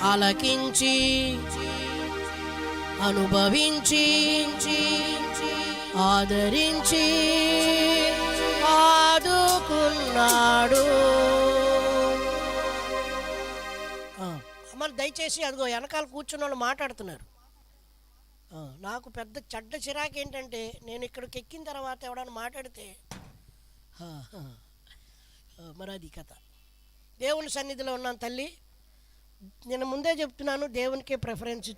ఆలకించి అనుభవించి ఆదరించి ఆదుకున్నాడు. మరి దయచేసి అదిగో వెనకాల కూర్చున్న వాళ్ళు మాట్లాడుతున్నారు. నాకు పెద్ద చెడ్డ చిరాకు ఏంటంటే, నేను ఇక్కడికి ఎక్కిన తర్వాత ఎవడన్నా మాట్లాడితే మరి అది కథ. దేవుని సన్నిధిలో ఉన్నాను తల్లి, నేను ముందే చెప్తున్నాను, దేవునికే ప్రిఫరెన్స్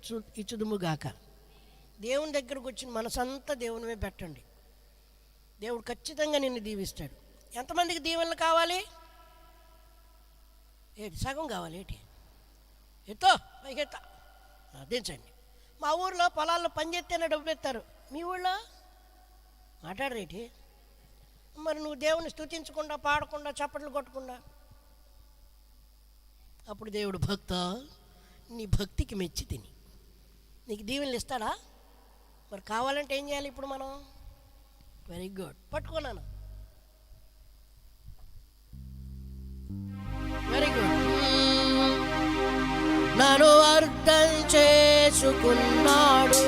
ఇచ్చుదుముగాక. దేవుని దగ్గరకు వచ్చిన మనసంతా దేవునివే పెట్టండి, దేవుడు ఖచ్చితంగా నిన్ను దీవిస్తాడు. ఎంతమందికి దీవెనలు కావాలి? ఏంటి సగం కావాలి? ఏంటి ఎత్తో పైకెత్తా దించండి. మా ఊర్లో పొలాల్లో పని చేస్తేనే డబ్బులు ఎత్తారు, మీ ఊళ్ళో మాట్లాడరేటి? మరి నువ్వు దేవుని స్తుతించకుండా, పాడకుండా, చప్పట్లు కొట్టకుండా, అప్పుడు దేవుడు భక్త నీ భక్తికి మెచ్చి తిని నీకు దీవెనలు ఇస్తాడా? మరి కావాలంటే ఏం చేయాలి ఇప్పుడు మనం? వెరీ గుడ్, పట్టుకున్నాను, వెరీ గుడ్. నన్ను అర్థం చేసుకున్నాడు,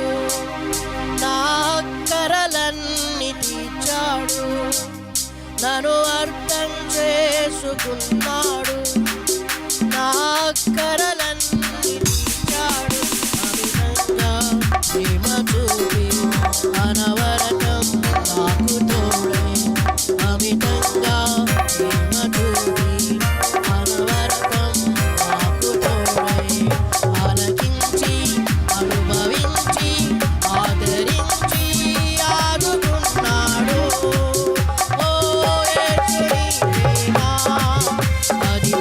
నా అక్కరలన్నీ తీర్చాడు. నన్ను అర్థం చేసుకున్నాడు, నా అక్కరలన్నీ తీర్చాడు. అమితంగా ప్రేమ చూపి అనవరతం నాకు తోడే. అమితంగా ప్రేమ చూపి అనవరతం నాకు తోడే. ఆలకించి అనుభవించి ఆదరించి ఆదుకున్నాడు. ఓ యేసుని ప్రేమ అది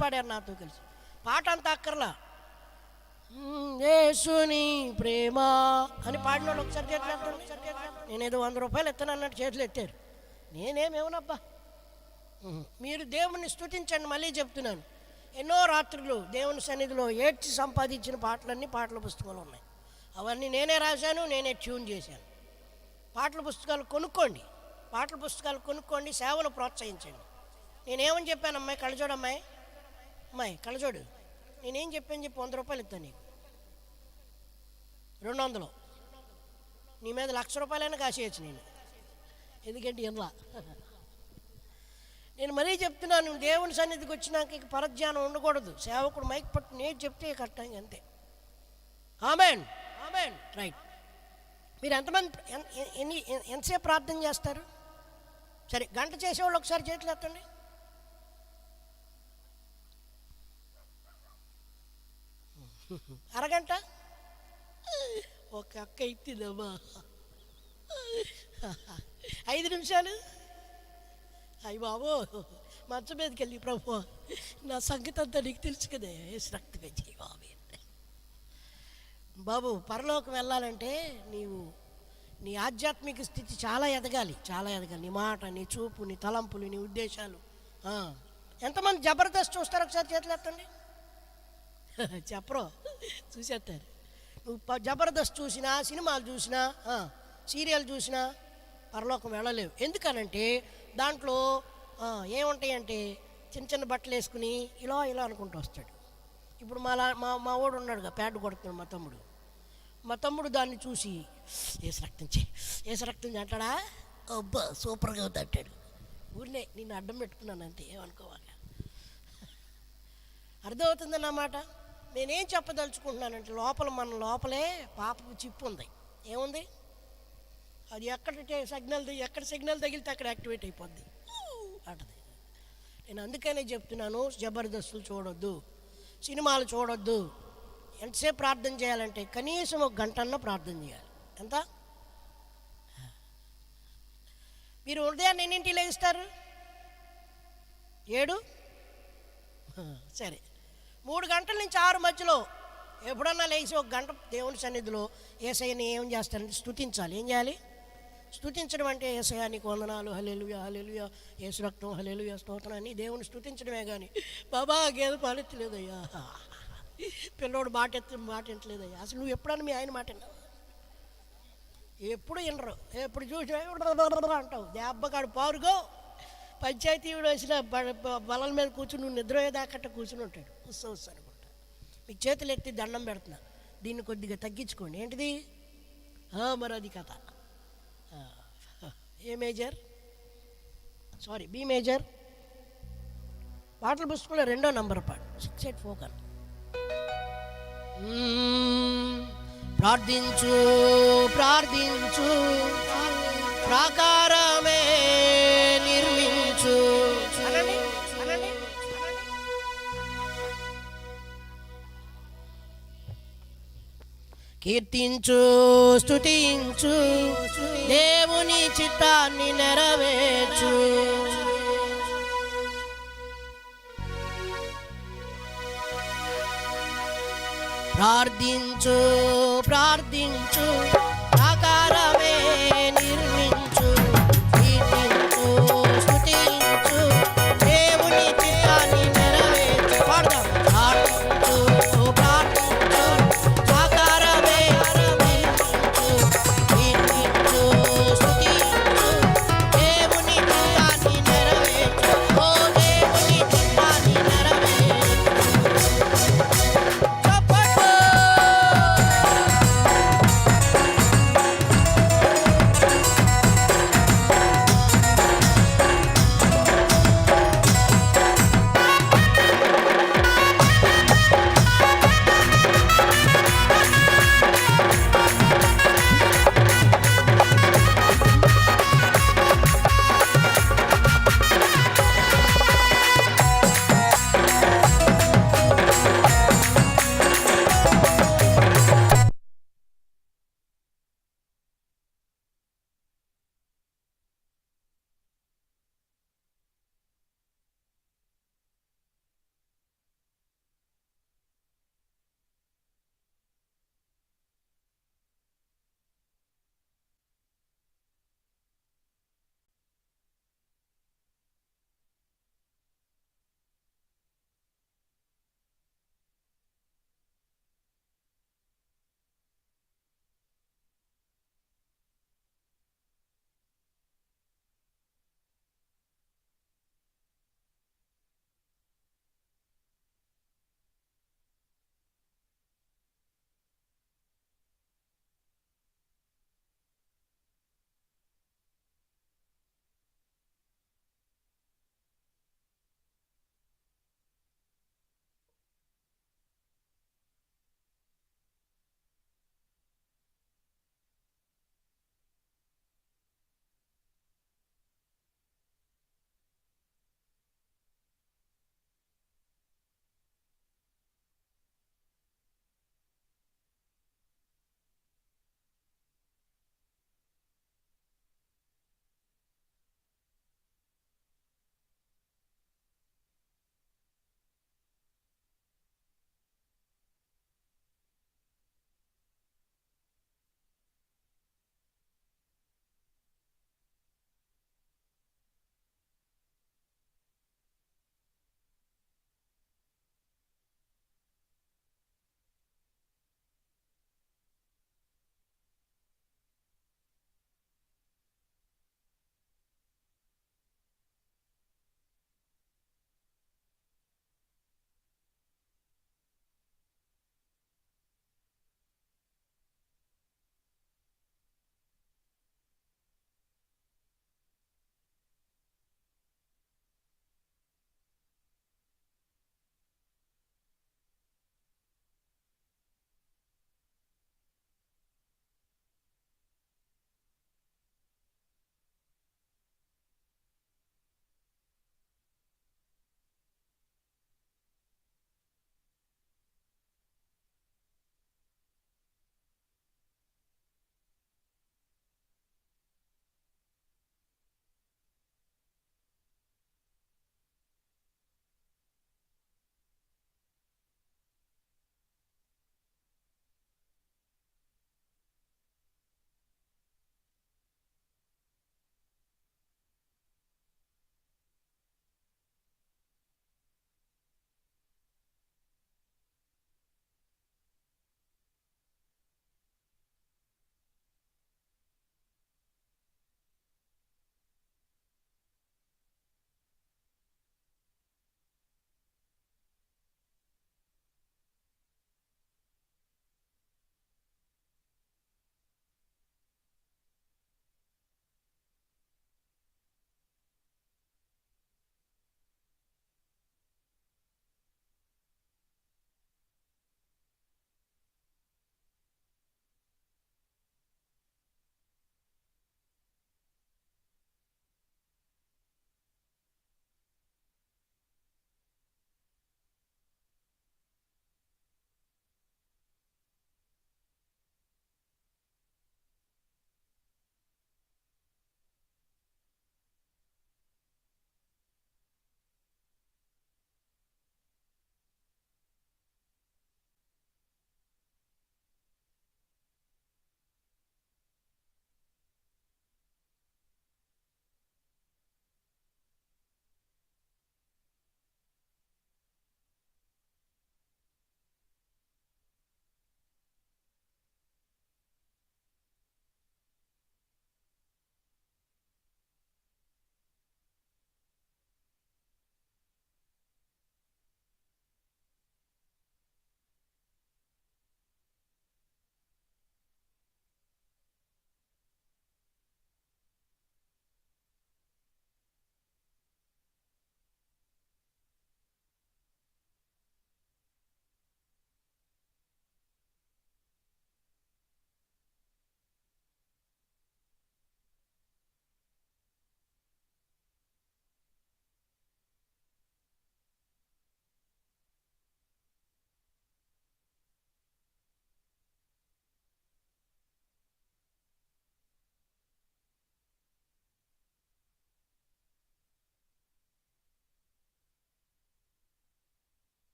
పాడారు నాతో కలిసి. పాట అంత అక్కర్లా. యేసుని ప్రేమ అని పాడిన వాళ్ళు ఒకసారి చేతులు ఎత్తండి. నేనేదో 100 రూపాయలు ఎత్తాను అన్నట్టు చేతులు ఎత్తారు. నేనేమేమనబ్బా. మీరు దేవుణ్ణి స్తుతించండి. మళ్ళీ చెప్తున్నాను, ఎన్నో రాత్రులు దేవుని సన్నిధిలో ఏడ్చి సంపాదించిన పాటలన్నీ పాటల పుస్తకాలు ఉన్నాయి. అవన్నీ నేనే రాశాను, నేనే ట్యూన్ చేశాను. పాటల పుస్తకాలు కొనుక్కోండి, పాటల పుస్తకాలు కొనుక్కోండి, సేవలు ప్రోత్సహించండి. నేనేమని చెప్పాను? అమ్మాయి కళ్ళజోడు, అమ్మాయి కళ్ళజోడు, నేనేం చెప్పాను చెప్పి 100 రూపాయలు ఇస్తాను నీకు, 200, నీ మీద 1,00,000 రూపాయలైనా కాసేయచ్చు నేను. ఎందుకంటే ఇలా నేను మరీ చెప్తున్నాను, దేవుని సన్నిధికి వచ్చినాక ఇక పరధ్యానం ఉండకూడదు. సేవకుడు మైక్ పట్టు నేను చెప్తే కరెక్ట్ అంతే. ఆమేన్, ఆమేన్. రైట్. మీరు ఎంతమంది ఎంతసేపు ప్రార్థన చేస్తారు? సరే, గంట చేసేవాళ్ళు ఒకసారి చేతులు ఎత్తండి. అరగంట ఒక అక్క ఇట్టిదమ్మా. 5 నిమిషాలు, అయ్యి బాబో మంచం మీదకి వెళ్ళి, ప్రభు నా సంగతి అంతా నీకు తెలుసు కదే, రక్తమే చేయి బాబు. పరలోకం వెళ్ళాలంటే నీ ఆధ్యాత్మిక స్థితి చాలా ఎదగాలి, చాలా ఎదగాలి. నీ మాట, నీ చూపు, నీ తలంపులు, నీ ఉద్దేశాలు. ఎంతమంది జబర్దస్త్ చూస్తారు? ఒకసారి చేతులు ఎత్తండి. చెప్పరు, చూసేస్తారు. నువ్వు జబర్దస్త్ చూసినా, సినిమాలు చూసినా, సీరియల్ చూసినా పరలోకం వెళ్ళలేవు. ఎందుకనంటే దాంట్లో ఏముంటాయంటే చిన్న చిన్న బట్టలు వేసుకుని ఇలా అనుకుంటూ వస్తాడు. ఇప్పుడు మా వాడు ఉన్నాడుగా, ప్యాడ్ కొడుతున్నాడు మా తమ్ముడు దాన్ని చూసి ఏసు రక్తం అంటాడా, అబ్బా సూపర్గా ఉంది అంటాడు. ఊరినే నిన్ను అడ్డం పెట్టుకున్నాను అంతే, ఏమనుకోవాలి. అర్థమవుతుందన్నమాట. నేనేం చెప్పదలుచుకుంటున్నానంటే, మన లోపలే పాపపు చిప్పు ఉంది. ఏముంది? అది ఎక్కడ సిగ్నల్ తగిలితే అక్కడ యాక్టివేట్ అయిపోద్ది అంటది. నేను అందుకనే చెప్తున్నాను, జబర్దస్తులు చూడొద్దు, సినిమాలు చూడొద్దు. ఎంతసేపు ప్రార్థన చేయాలంటే కనీసం 1 గంటన్నా ప్రార్థన చేయాలి. ఎంత? మీరు ఉదయాన్ని ఎన్నింటికి లేస్తారు? 7. సరే, 3 గంటల నుంచి 6 మధ్యలో ఎప్పుడన్నా లేచి 1 గంట దేవుని సన్నిధిలో యేసయ్యని ఏం చేస్తారంటే స్తుతించాలి. ఏం చేయాలి? స్తుతించడం అంటే యేసయ్య నీకు వందనాలు, హల్లెలూయా హల్లెలూయా, యేసు రక్తం, హల్లెలూయా, స్తోత్రం అని దేవుని స్తుతించడమే. కానీ బాబా గేదె పాలెత్తలేదయ్యా, పిల్లోడు మాట ఎంటలేదయ్యా. అసలు నువ్వు ఎప్పుడన్నా మీ ఆయన మాట విన్నావు? ఎప్పుడు వినరు. ఎప్పుడు చూసి అంటావు. దెబ్బకాడు పారుగో పంచాయతీ వేసిన బలల మీద కూర్చుని నువ్వు నిద్రపోయేదాకట్ట కూర్చుని ఉంటాడు. ఉత్సవం అనుకుంటా. మీకు చేతులు ఎత్తి దండం పెడుతున్నా, దీన్ని కొద్దిగా తగ్గించుకోండి. ఏంటిది? మరి అది కథ. A major, sorry B major, పాటల పుస్తకంలో 2వ నంబర్ పాట, 684. ప్రార్థించు ప్రార్థించు ప్రాకారమే నిర్మించు. కీర్తించు స్తుతించు దేవుని చిత్తాన్ని నెరవేర్చు. ప్రార్థించు ప్రార్థించు ప్రాకారమే నిర్మించు. కీర్తించు స్తుతించు దేవుని చిత్తాన్ని నెరవేర్చు. పాడదాం. ప్రార్థించు ప్రార్థించు ప్రాకారమే నిర్మించు. కీర్తించు స్తుతించు దేవుని చిత్తాన్ని నెరవేర్చు. ఓ దేవుని చిత్తాన్ని నెరవేర్చు.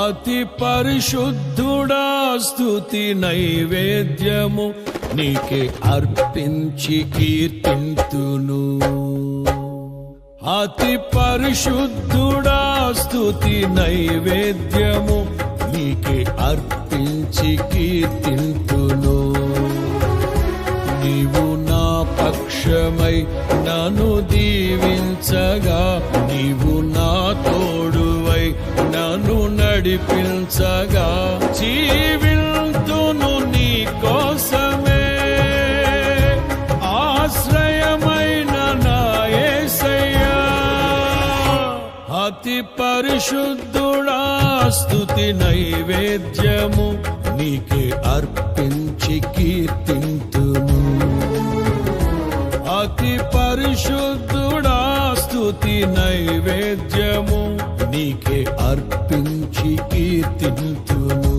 అతి పరిశుద్ధుడా స్తుతి నైవేద్యము నీకే అర్పించి కీర్తింతును. అతి పరిశుద్ధుడా స్తుతి నైవేద్యము నీకే అర్పించి కీర్తింతును. నీవు నా పక్షమై నన్ను దీవించగా, నీవు నా తోడువై నన్ను నడిపించగా, జీవింతును నీ కోసమే ఆశ్రయమైన నా యేసయ్యా. అతి పరిశుద్ధుడా స్తుతి నైవేద్యము నీకే అర్పించి కీర్తింతును. అతి పరిశుద్ధుడా స్తుతి నైవేద్యము నీకే అర్పించి కీర్తింతును.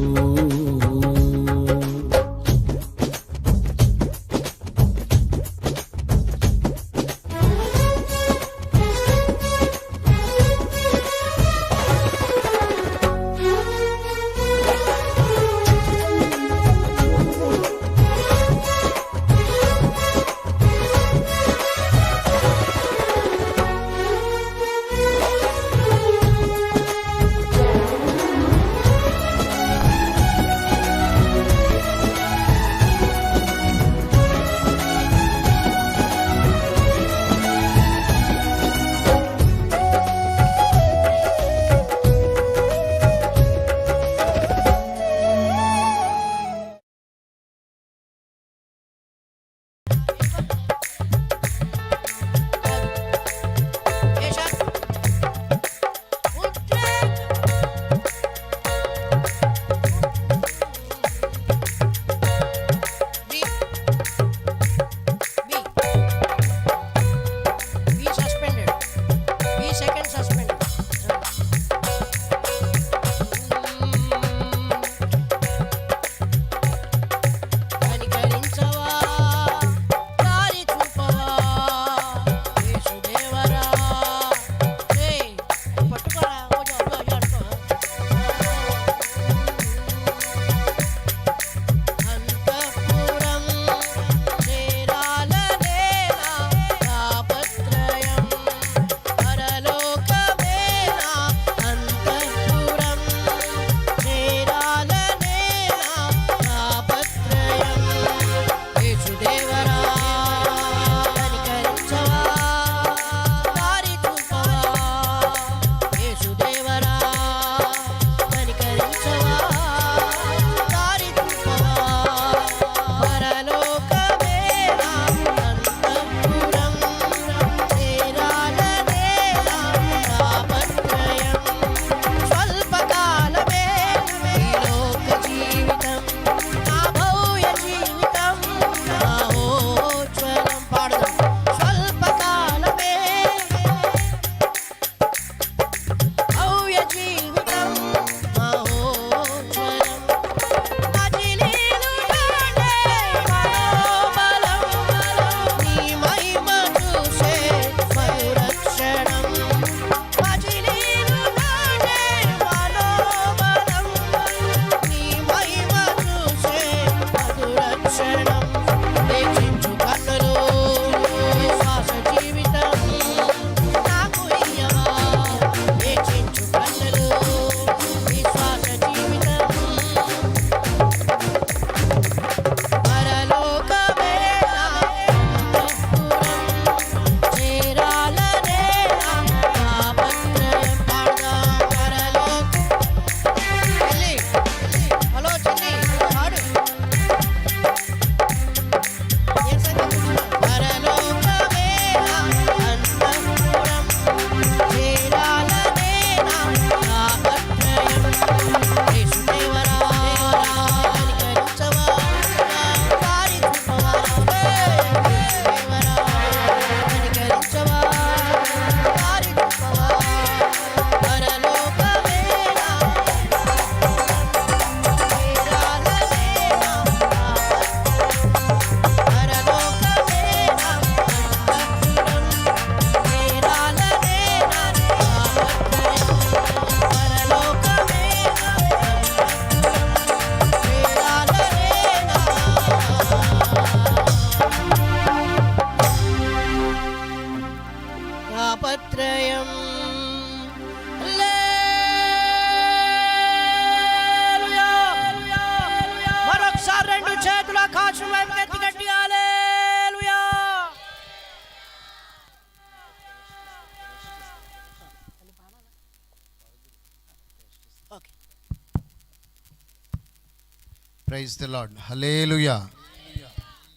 ప్రైజ్ ది లార్డ్, హల్లెలూయా.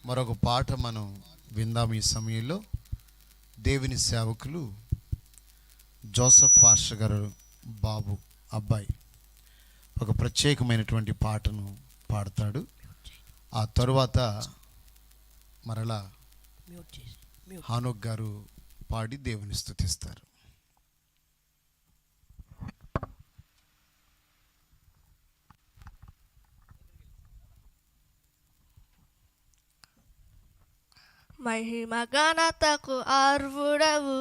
మరొక పాట మనం విందాం. ఈ సమయంలో దేవుని సేవకులు జోసెఫ్ ఫాస్టర్ గారు బాబు అబ్బాయి ఒక ప్రత్యేకమైనటువంటి పాటను పాడతాడు. ఆ తరువాత మరలా హానోక్ గారు పాడి దేవుని స్తుతిస్తారు. మహిమ ఘనతకు అర్హుడవు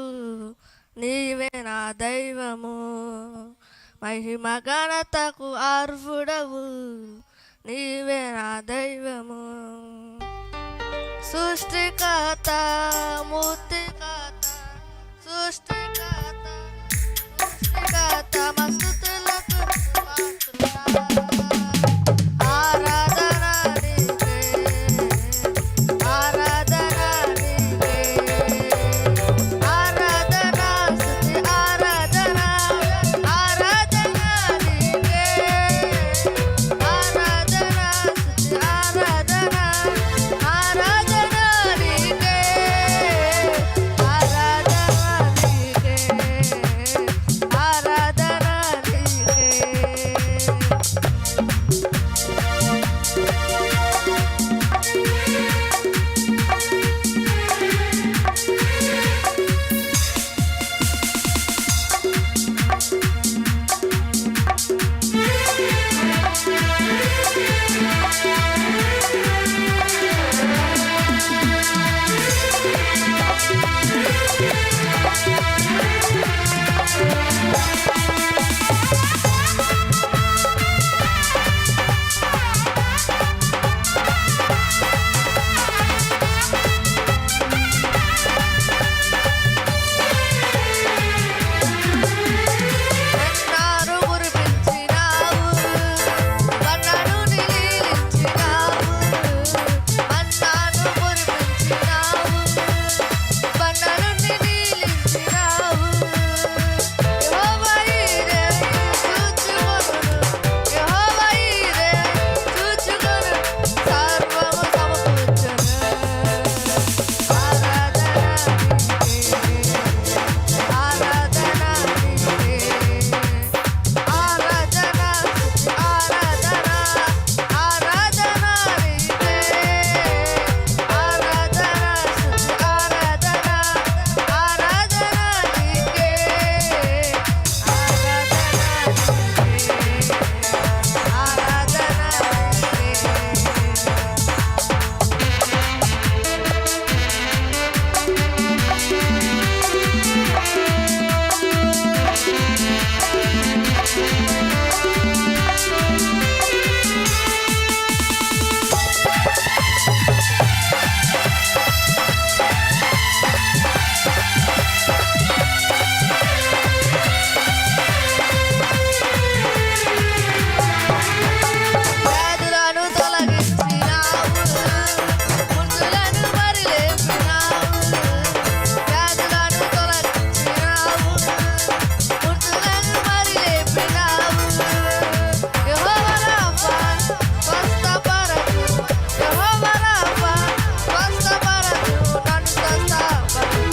నీవే నా దైవము. మహిమ ఘనతకు అర్హుడవు నీవే నా దైవము. సృష్టికర్త మూర్తికర్త సృష్టికర్త సృష్టికర్త మస్తుతులకు పాత్రుడా. ఆరాధన నీకే, ఆరాధన నీకే, ఆరాధన స్తుతి ఆరాధన, ఆరాధన నీకే, ఆరాధన స్తుతి ఆరాధన, ఆరాధన నీకే, ఆరాధన నీకే, ఆరాధన నీకే. ఎన్నారు మురిపించినావు, కన్నను నిలీలించినావు. అన్నాను మురిపించినావు, కన్నను నిలీలించినావు. యెహోవా ఈరే చూచుకొనును, యెహోవా ఈరే చూచుకొను, సర్వము సమకూర్చును. ఆరాధన నీకే, ఆరాధన నీకే, ఆరాధన స్తుతి ఆరాధన, ఆరాధన నీకే, ఆరాధన స్తుతి ఆరాధన, ఆరాధన నీకే, ఆరాధన వ్యాధులను తొలగించినావు, మృతులను మరిలేపినావు. వ్యాధులను తొలగించినావు, మృతులను మరిలేపినావు. యెహోవా రాఫా స్వస్థపరచు, యెహోవా రాఫా స్వస్థపరచు, నన్ను స్వస్థపరచు.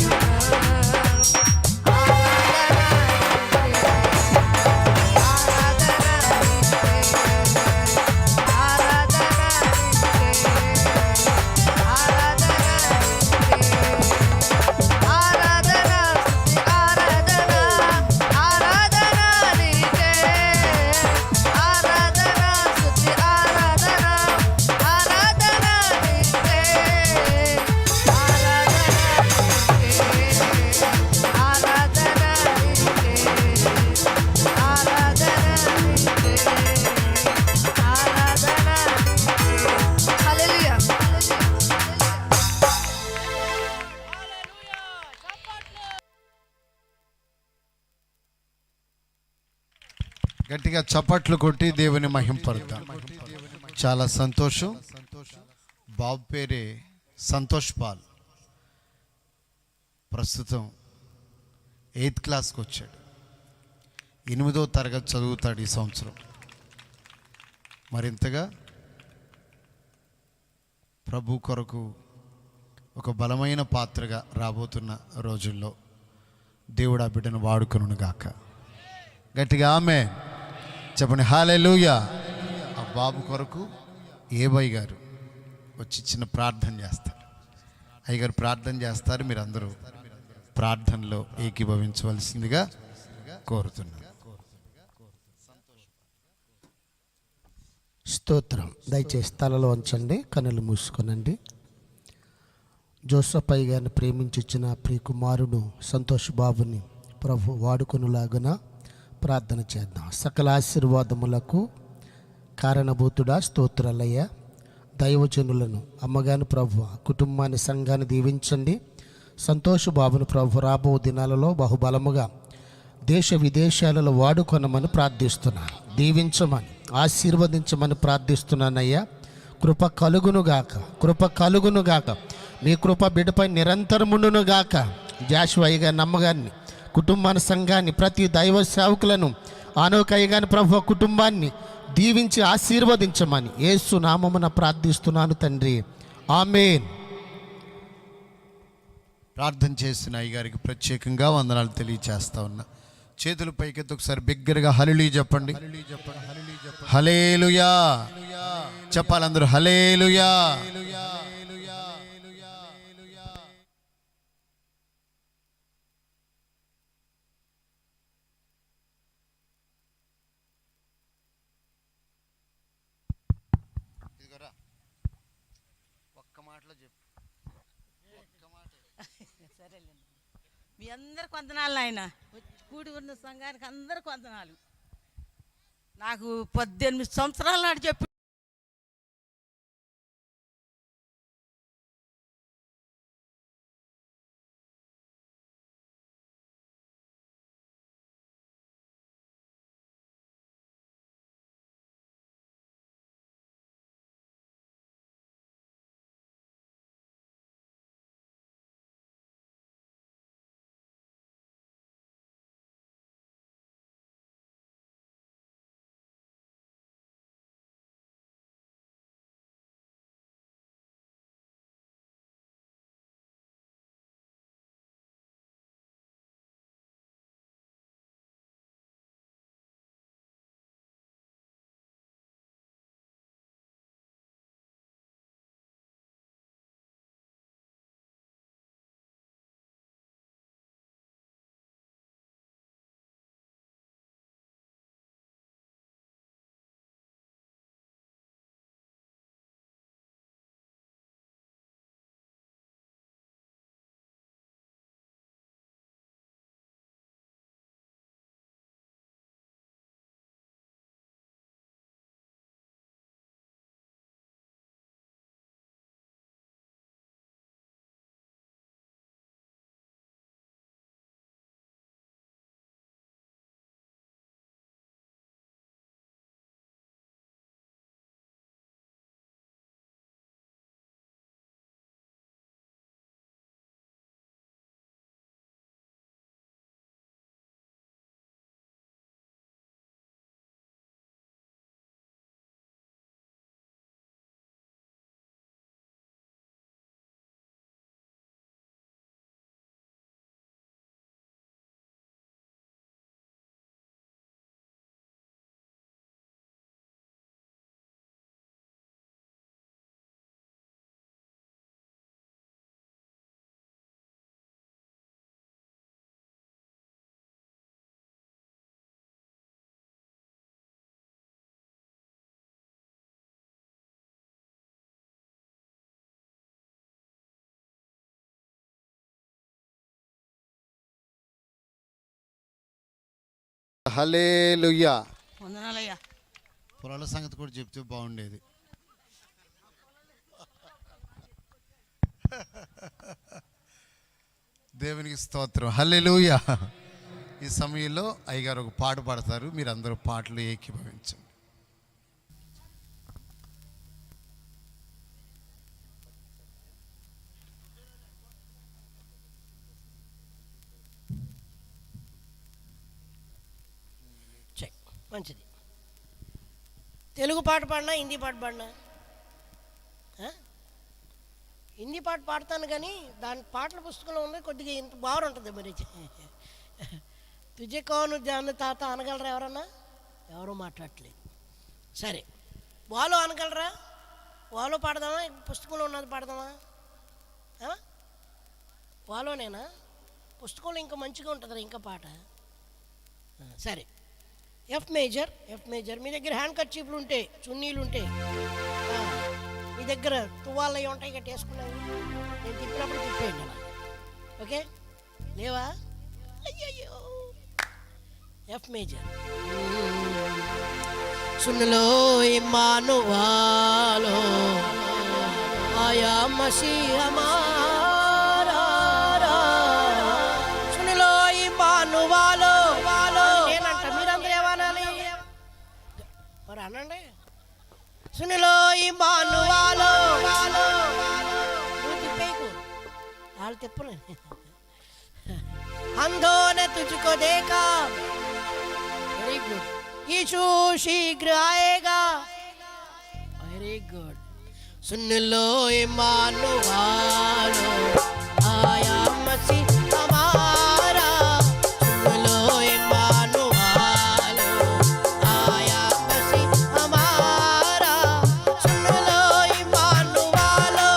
గట్టిగా చప్పట్లు కొట్టి దేవుని మహింపడతాం. చాలా సంతోషం. బాబు పేరే సంతోష్ పాల్. ప్రస్తుతం 8th క్లాస్కి వచ్చాడు. 8వ తరగతి చదువుతాడు ఈ సంవత్సరం. మరింతగా ప్రభు కొరకు ఒక బలమైన పాత్రగా రాబోతున్న రోజుల్లో దేవుడు ఆ బిడ్డను వాడుకొనును గాక. గట్టిగా ఆమె చెప్పండి హల్లెలూయా. ఆ బాబు కొరకు ఏబై గారు వచ్చి చిన్న ప్రార్థన చేస్తారు. అయ్యగారు ప్రార్థన చేస్తారు. మీరందరూ ప్రార్థనలో ఏకీభవించవలసిందిగా కోరుతున్నాను. స్తోత్రం. దయచేసి తలలో ఉంచండి, కన్నులు మూసుకొనండి. జోసఫ్ అయ్య గారిని ప్రేమించిన ప్రియకుమారుడు సంతోష్ బాబుని ప్రభు వాడుకొనులాగున ప్రార్థన చేద్దాం. సకల ఆశీర్వాదములకు కారణభూతుడా స్తోత్రాలయ్య. దైవజనులను అమ్మగాని ప్రభు కుటుంబాన్ని సంఘాన్ని దీవించండి. సంతోష్ బాబుని ప్రభు రాబో దినాలలో బహుబలముగా దేశ విదేశాలలో వాడుకొనమని ప్రార్థిస్తున్నాను. దీవించమని ఆశీర్వదించమని ప్రార్థిస్తున్నానయ్యా. కృప కలుగునుగాక, కృప కలుగునుగాక. మీ కృప బిడ్డపై నిరంతరముండునుగాక. జాషువయ్య గారిని నమ్మగాన్ని కుటుంబాన్ని సంఘాన్ని ప్రతి దైవ సేవకులను ఆనోకయ్య గారిని ప్రభు కుటుంబాన్ని దీవించి ఆశీర్వదించమని యేసు నామమున ప్రార్థిస్తున్నాను తండ్రి, ఆమేన్. ప్రార్థన చేసిన అయ్యగారికి ప్రత్యేకంగా వందనాలు తెలియచేస్తా ఉన్నా. చేతులు పైకెత్తి ఒకసారి బిగ్గరగా హల్లెలూయా చెప్పండి. హల్లెలూయా చెప్పాలి అందరూ. హల్లెలూయా. ఒక్క మాటలో చెప్పు. మీ అందరికి వందనాలు నాయన. కూడి ఉన్న సంఘానికి అందరికి వందనాలు. నాకు 18 సంవత్సరాల నాడు చెప్పి హల్లెలూయా. వందనాలయ్యా. పొలాల సంగతి కూడా చెప్తే బాగుండేది. దేవునికి స్తోత్రం. హల్లెలూయా. ఈ సమయంలో అయ్యగారు ఒక పాట పాడతారు. మీరు అందరూ పాటలు ఏకీభవించండి. మంచిది. తెలుగు పాట పాడినా హిందీ పాట పాడినా హిందీ పాట పాడతాను కానీ దాని పాటల పుస్తకంలో ఉన్నది కొద్దిగా ఇంత బాగుంటుంది మరి. తుజే కౌను జాను తాత అనగలరా ఎవరన్నా? ఎవరూ మాట్లాడట్లేదు. సరే, వాలో అనగలరా? వాలో పాడదామా? పుస్తకంలో ఉన్నది పాడదామా? వాలోనేనా? పుస్తకంలో ఇంకా మంచిగా ఉంటుంది ఇంకా పాట. సరే, ఎఫ్ మేజర్. మీ దగ్గర హ్యాండ్ కర్చీఫ్లు ఉంటే, చున్నీలు ఉంటే, మీ దగ్గర తువ్వాళ్ళు అవి ఉంటాయి కట్టేసుకున్నావు, నేను తిప్పినప్పుడు తిప్పేయండి అలా. ఓకే, లేవా? అయ్యయ్యో, ఎఫ్ మేజర్. సున్లో ఇమ్మానువాలో ఆయా మసీహ్ హమారా. సున్లో ఇమ్మానువాలో నేనంట, మీరందరూ ఏమనాలి మరి అనండి. సున్లో ఇమ్మానువాలో, నువ్వు తిప్పేకు, వాళ్ళు తిప్పను. अंधों ने तुझको देखा, वेरी गुड. यीशु शीघ्र आएगा, वेरी गुड. सुन लो इम्मानुएलो, आया मसीह हमारा. सुन लो इम्मानुएलो, आया मसीह हमारा. सुन लो इम्मानुएलो,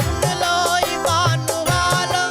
सुन लो इम्मानुएलो,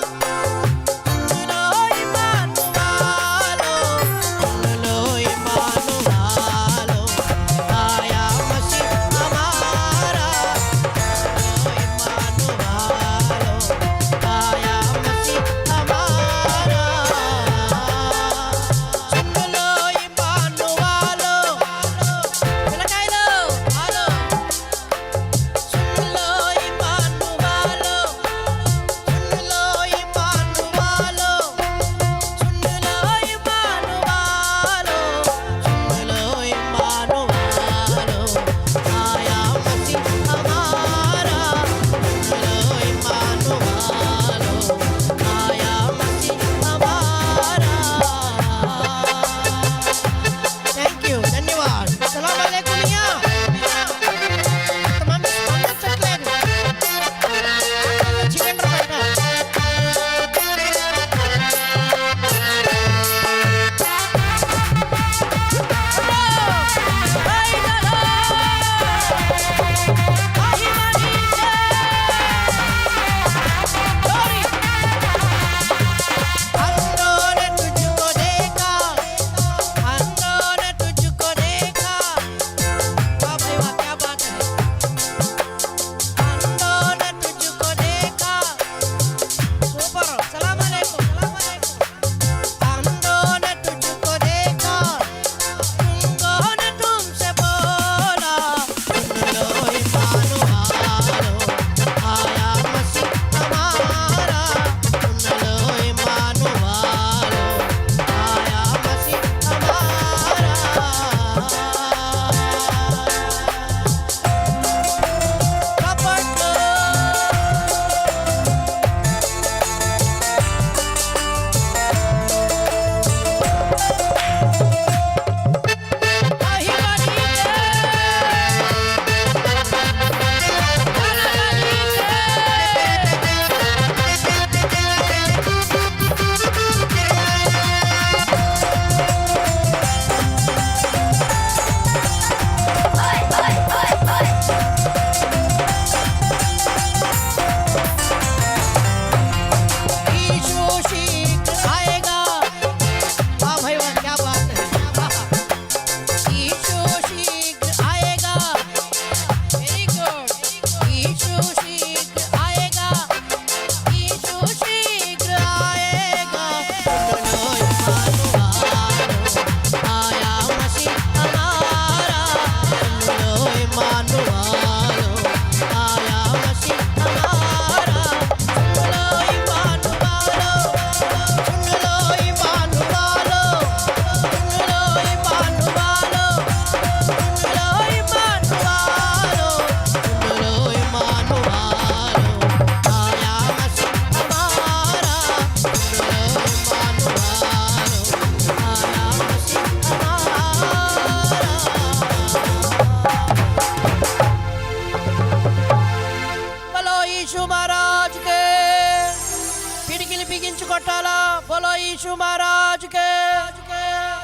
చప్పట్లు కొట్టాలా? బోలో యేసు మహారాజ్ కే,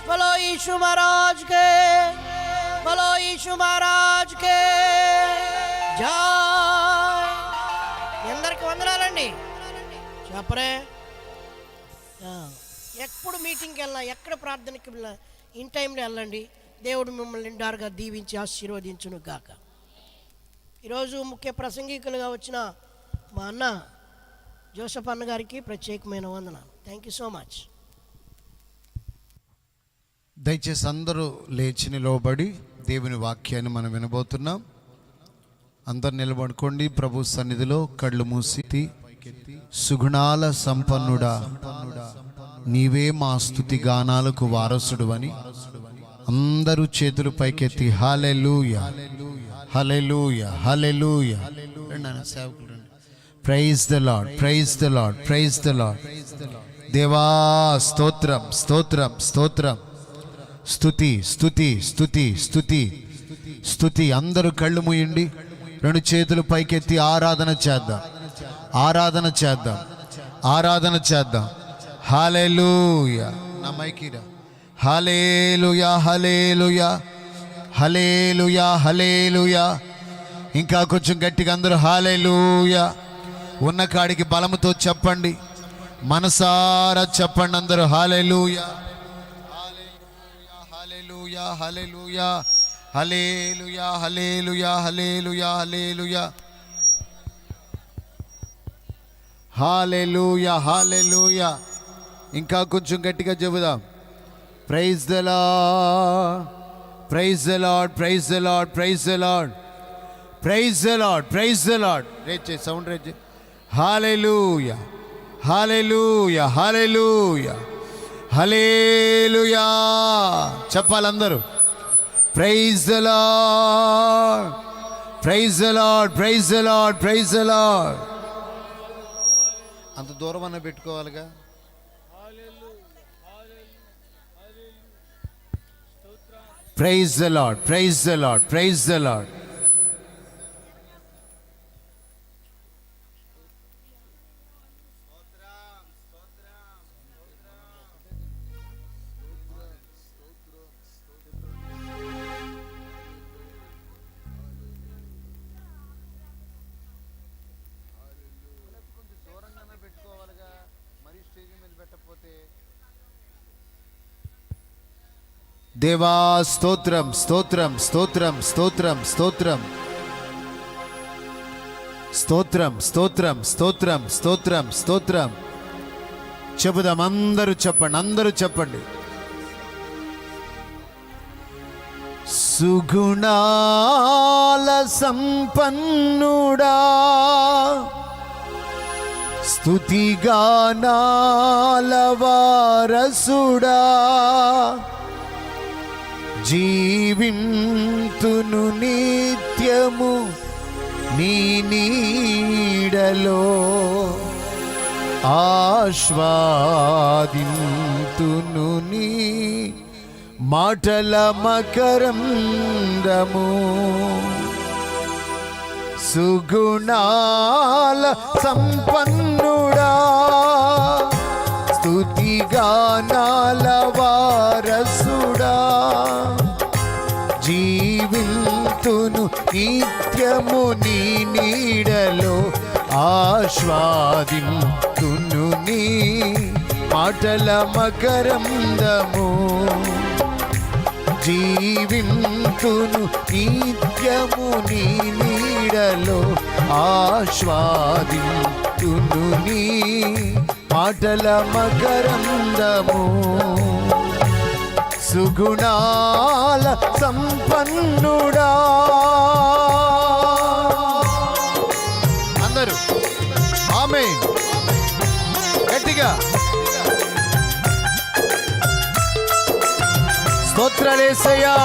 బోలో యేసు మహారాజ్ కే, బోలో యేసు మహారాజ్ కే జై. అందరికి వందనాలండి. చెప్పరే. ఎప్పుడు మీటింగ్కి వెళ్ళినా, ఎక్కడ ప్రార్థనకి వెళ్ళినా ఇన్ టైంలో వెళ్ళండి. దేవుడు మిమ్మల్ని నిండారుగా దీవించి ఆశీర్వదించును గాక. ఈరోజు ముఖ్య ప్రసంగికులుగా వచ్చిన మా అన్న జోసఫ్ అన్న గారికి ప్రత్యేకమైన వందనాలు. Thank you so much. దయచేసి అందరూ లేచి నిలవబడి దేవుని వాక్యాన్ని మనం వినబోతున్నాం. అందరు నిలబడుకోండి. ప్రభు సన్నిధిలో కళ్ళు మూసి, సుగుణాల సంపన్నుడా నీవే మా స్తుతి గానాలకు వారసుడు అని అందరూ చేతులు పైకెత్తి hallelujah, hallelujah, hallelujah. Praise the Lord, praise the Lord, praise the Lord. దేవా స్తోత్రం, స్తోత్రం, స్తోత్రం. స్తుతి, స్తుతి, స్తుతి, స్తుతి, స్తుతి. అందరూ కళ్ళు మూయండి, రెండు చేతులు పైకెత్తి ఆరాధన చేద్దాం, ఆరాధన చేద్దాం, ఆరాధన చేద్దాం. హల్లెలూయా. నా మైకిరా. హల్లెలూయా, హల్లెలూయా, హల్లెలూయా, హల్లెలూయా. ఇంకా కొంచెం గట్టిగా అందరూ హల్లెలూయా. ఉన్న కాడికి బలముతో చెప్పండి, మనసారా చెప్పండి అందరూ హల్లెలూయా, hallelujah, hallelujah, hallelujah, hallelujah, hallelujah, hallelujah, hallelujah, హల్లెలూయా. ఇంకా కొంచెం గట్టిగా చెబుదాం. Praise the Lord, praise the Lord, praise the Lord, praise the Lord, praise the Lord, praise the Lord. రేట్ చేయి, సౌండ్ రేట్ చేయి. Hallelujah, hallelujah, hallelujah, hallelujah. చెప్పాలందరూ. Praise the Lord, praise the Lord, praise the Lord, praise the Lord. అంత దూరం అన్న పెట్టుకోవాలిగా. Praise the Lord, praise the Lord, praise the Lord. దేవా స్తోత్రం, స్తోత్రం, స్తోత్రం, స్తోత్రం, స్తోత్రం, స్తోత్రం, స్తోత్రం, స్తోత్రం, స్తోత్రం, స్తోత్రం. చెబుదాం, అందరూ చెప్పండి, అందరూ చెప్పండి. సుగుణాల సంపన్నుడా, స్తుతిగానాల వారసుడా, జీవింతును నిత్యము నీ నీడలో, ఆస్వాదింతును నీ మాటల మకరందము. సుగుణాల సంపన్నుడా, స్తుతిగానాల వారసుడా, జీవింతును నిత్యము నీ నీడలో, ఆస్వాదింతును నీ మాటల మకరందము. జీవింతును నిత్యము నీ నీడలో, ఆస్వాదింతును నీ మాటల మకరందము. సుగుణాల సంపన్నుడా. అందరూ ఆమేన్ గట్టిగా. స్తోత్రాలేసయ్యా.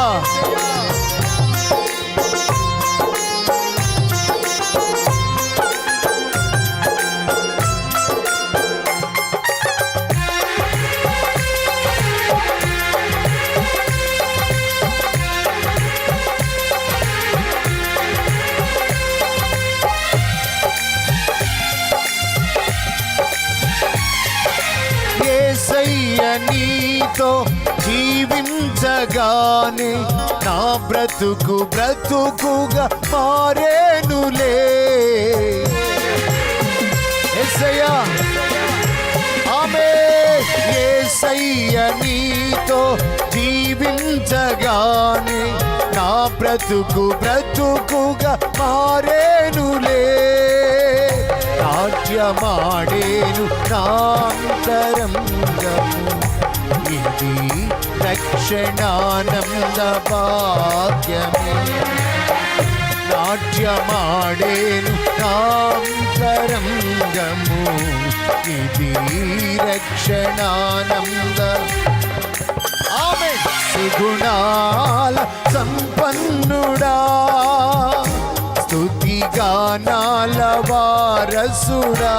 నీతో జీవించగానే నా బ్రతుకు బ్రతుకుగా మారేనులే. యేసయ్యా ఆమేన్. యేసయ్య నీతో జీవించగానే నా బ్రతుకు బ్రతుకుగా మారేనులే. నాట్యమాడేను నాంతరంగము, ఇది రక్షణానంద భాగ్యమే. నాట్యమాడేను నాంతరంగము, ఇది రక్షణానంద. ఆమేన్. సుగుణాల సంపన్నుడా, స్తుతిగానాల వారసుడా,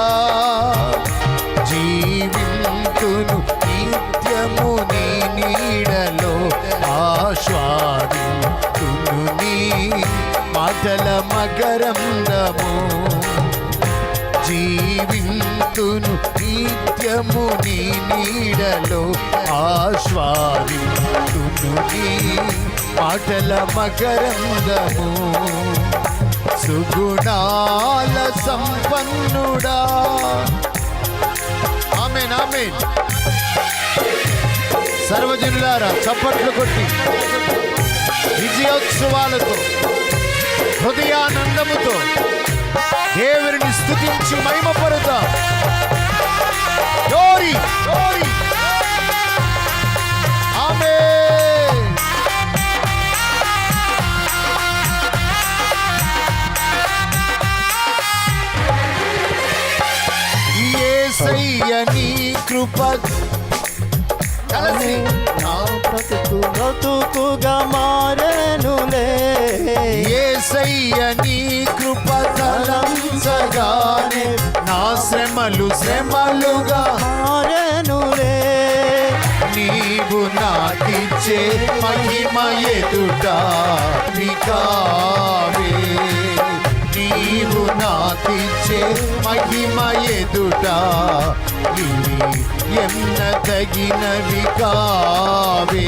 జీవింతును నిత్యము నీ నీడలో, ఆస్వాదింతును నీ మాటల మకరందము. జీవింతును నిత్యము నీ నీడలో, ఆస్వాదింతును నీ మాటల మకరందము. సుగుణాల సంపన్నుడా. ఆమేన్ ఆమేన్. సర్వజనులారా చప్పట్లు కొట్టి విజయోత్సవాలతో హృదయానందముతో దేవుని స్తుతించి మహిమపరుద్దాం. glory glory. ఆమేన్. యేసయ్య నీ కృప కలిసి నా బ్రతుకు బ్రతుకుగా మారేనులే. యేసయ్య నీ కృప తలంచగానే నా శ్రమలు శ్రమలుగా మారేనులే. నీవు నాకిచ్చే మహిమ ఎదుట వికావే. నీవు నాకిచ్చే మహిమ ఎదుట ఇవి ఎన్నదగినవి కావే.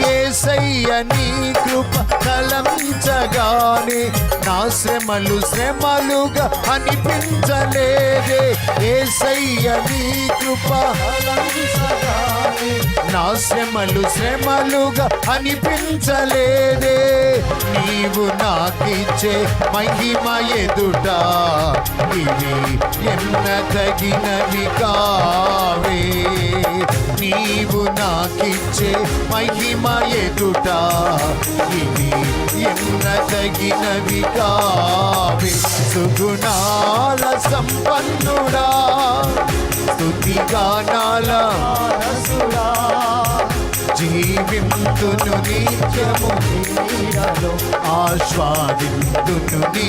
యేసయ్య నీ కృప తలంచగానే నా శ్రమలు శ్రమలుగా అనిపించలేదే. యేసయ్య నీ కృప తలంచగానే నా శ్రమలు శ్రమలుగా అనిపించలేదే. నీవు నాకిచ్చే మహిమ ఎదుట ఇవి ఎన్నదగినవి కావే. నీవు నాకిచ్చే మహిమ ఎదుట ఇవి ఎన్నదగినవి కావే. సుగుణాల సంపన్నుడా, స్తుతిగానాల వారసుడా, జీవింతును నిత్యము నీడలో, ఆస్వాదింతును నీ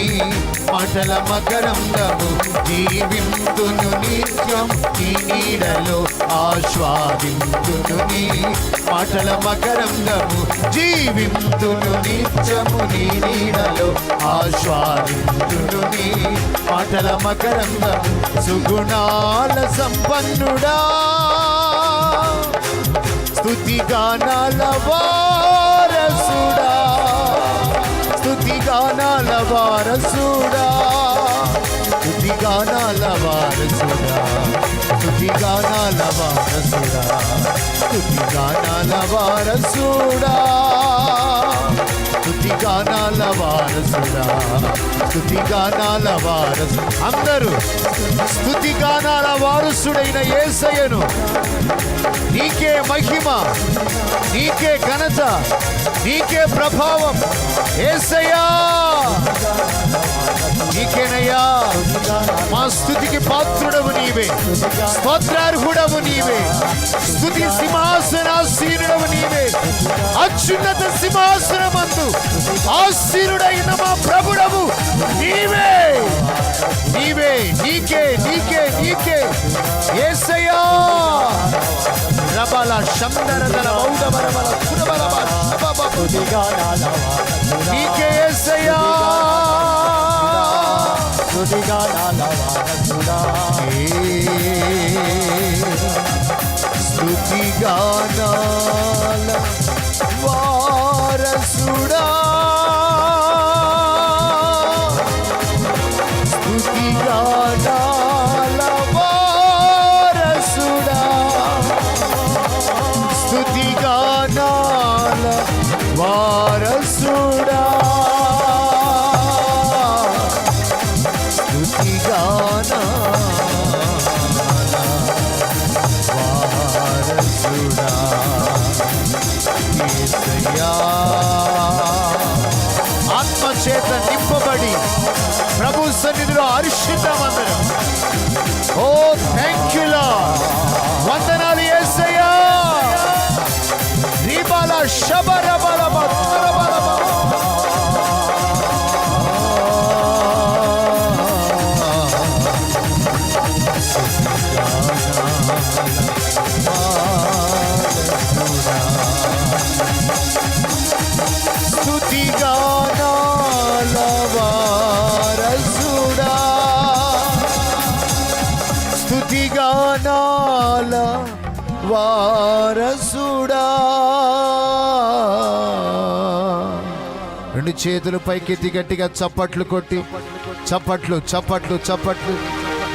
మాటల మకరందము. జీవింతును నిత్యం నీ నీడలో, ఆస్వాదింతును నీ మాటల మకరందము. జీవింతును నిత్యము నీ నీడలో, ఆస్వాదింతును నీ మాటల మకరందము. సుగుణాల సంపన్నుడా, స్తుతిగానాల వారసుడా, స్తుతిగానాల వారసుడా, స్తుతిగానాల వారసుడా, స్తుతిగానాల వారసుడా, స్తుతిగానాల వారసుడా, స్తుతిగానాల వారసుడా, స్తుతిగానాల వారసు. అందరూ స్తుతిగానాల వారసుడైన యేసయ్యను, నీకే మహిమ, నీకే ఘనత, నీకే ప్రభావం. యేసయ్యా నీకేనయ్యా. మా స్తుతికి పాత్రుడవు నీవే, స్తోత్రార్హుడవు నీవే, స్తుతి సింహాసనాసీనుడవు నీవే. అత్యున్నత సింహాసనమందు ఆసీనుడైన మా ప్రభుడవు నీవే. నీవే, నీకే నీకే నీకే యేసయ్యా. రబల శందరదల ఔడబరబల కురబలబ శబబబ నీకే యేసయ్యా. స్తుతిగానాల వారసుడా స్తుతిగానాల వారసుడా స్తుతిగానాల వారసుడా స్తుతిగానాల వారసుడా యేసయ్యా ఆత్మచేత నింపబడి ప్రభు సన్నిధిలో హర్షిద్దామందరం. ఓ థ్యాంక్ యూ లార్డ్, వందనాలు యేసయ్యా. రీబాల శబరబలబ తరబలబ స్తుతిగానాల వారసుడా స్తుతిగానాల వారసుడా. రెండు చేతులు పైకెత్తి గట్టిగా చప్పట్లు కొట్టి చప్పట్లు చప్పట్లు చప్పట్లు.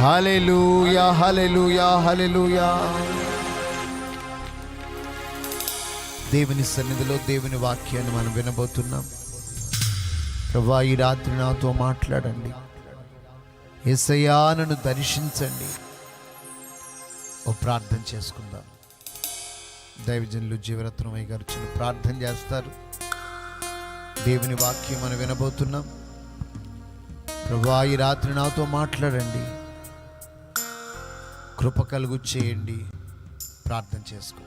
హల్లెలూయా హల్లెలూయా హల్లెలూయా. దేవుని సన్నిధిలో దేవుని వాక్యాన్ని మనం వినబోతున్నాం. ప్రభువా, ఈ రాత్రి నాతో మాట్లాడండి. యేసయ్యా, నన్ను దర్శించండి. ఓ ప్రార్థన చేసుకుందాం. దైవజనులు జీవరత్నమయ్య గారు చిన్న ప్రార్థన చేస్తారు. దేవుని వాక్యం మనం వినబోతున్నాం. ప్రభువా, ఈ రాత్రి నాతో మాట్లాడండి. కృప కలుగు చేయండి. ప్రార్థన చేసుకుందాం.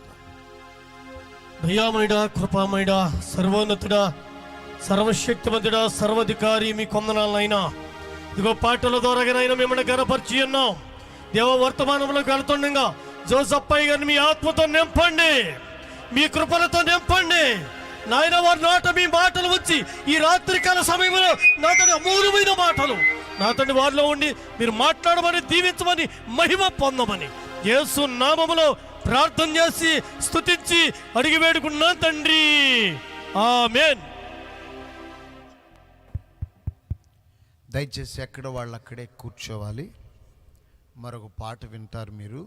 దయామయుడా, కృపామయుడా, సర్వోన్నతుడా, సర్వశక్తిమంతుడా, సర్వాధికారి, మీ కొందనాలనైనా ఇదిగో పాటల ద్వారానైనా మిమ్మల్ని గనపరిచి ఉన్నాం. దేవ వర్తమానంలో వెళుతుండగా జోసప్పయ్య గారిని మీ ఆత్మతో నింపండి, మీ కృపలతో నింపండి నాయన. వారి నాట మీ మాటలు వచ్చి ఈ రాత్రికాల సమయంలో నాతోని అమూల్యమైన మాటలు నాతోని వారిలో ఉండి మీరు మాట్లాడమని, దీవించమని, మహిమ పొందమని యేసు నామములో ప్రార్థన చేసి స్తుతించి అడిగి వేడుకున్నా తండ్రి, ఆమేన్. దయచేసి ఎక్కడ వాళ్ళు అక్కడే కూర్చోవాలి. మరొక పాట వింటారు మీరు.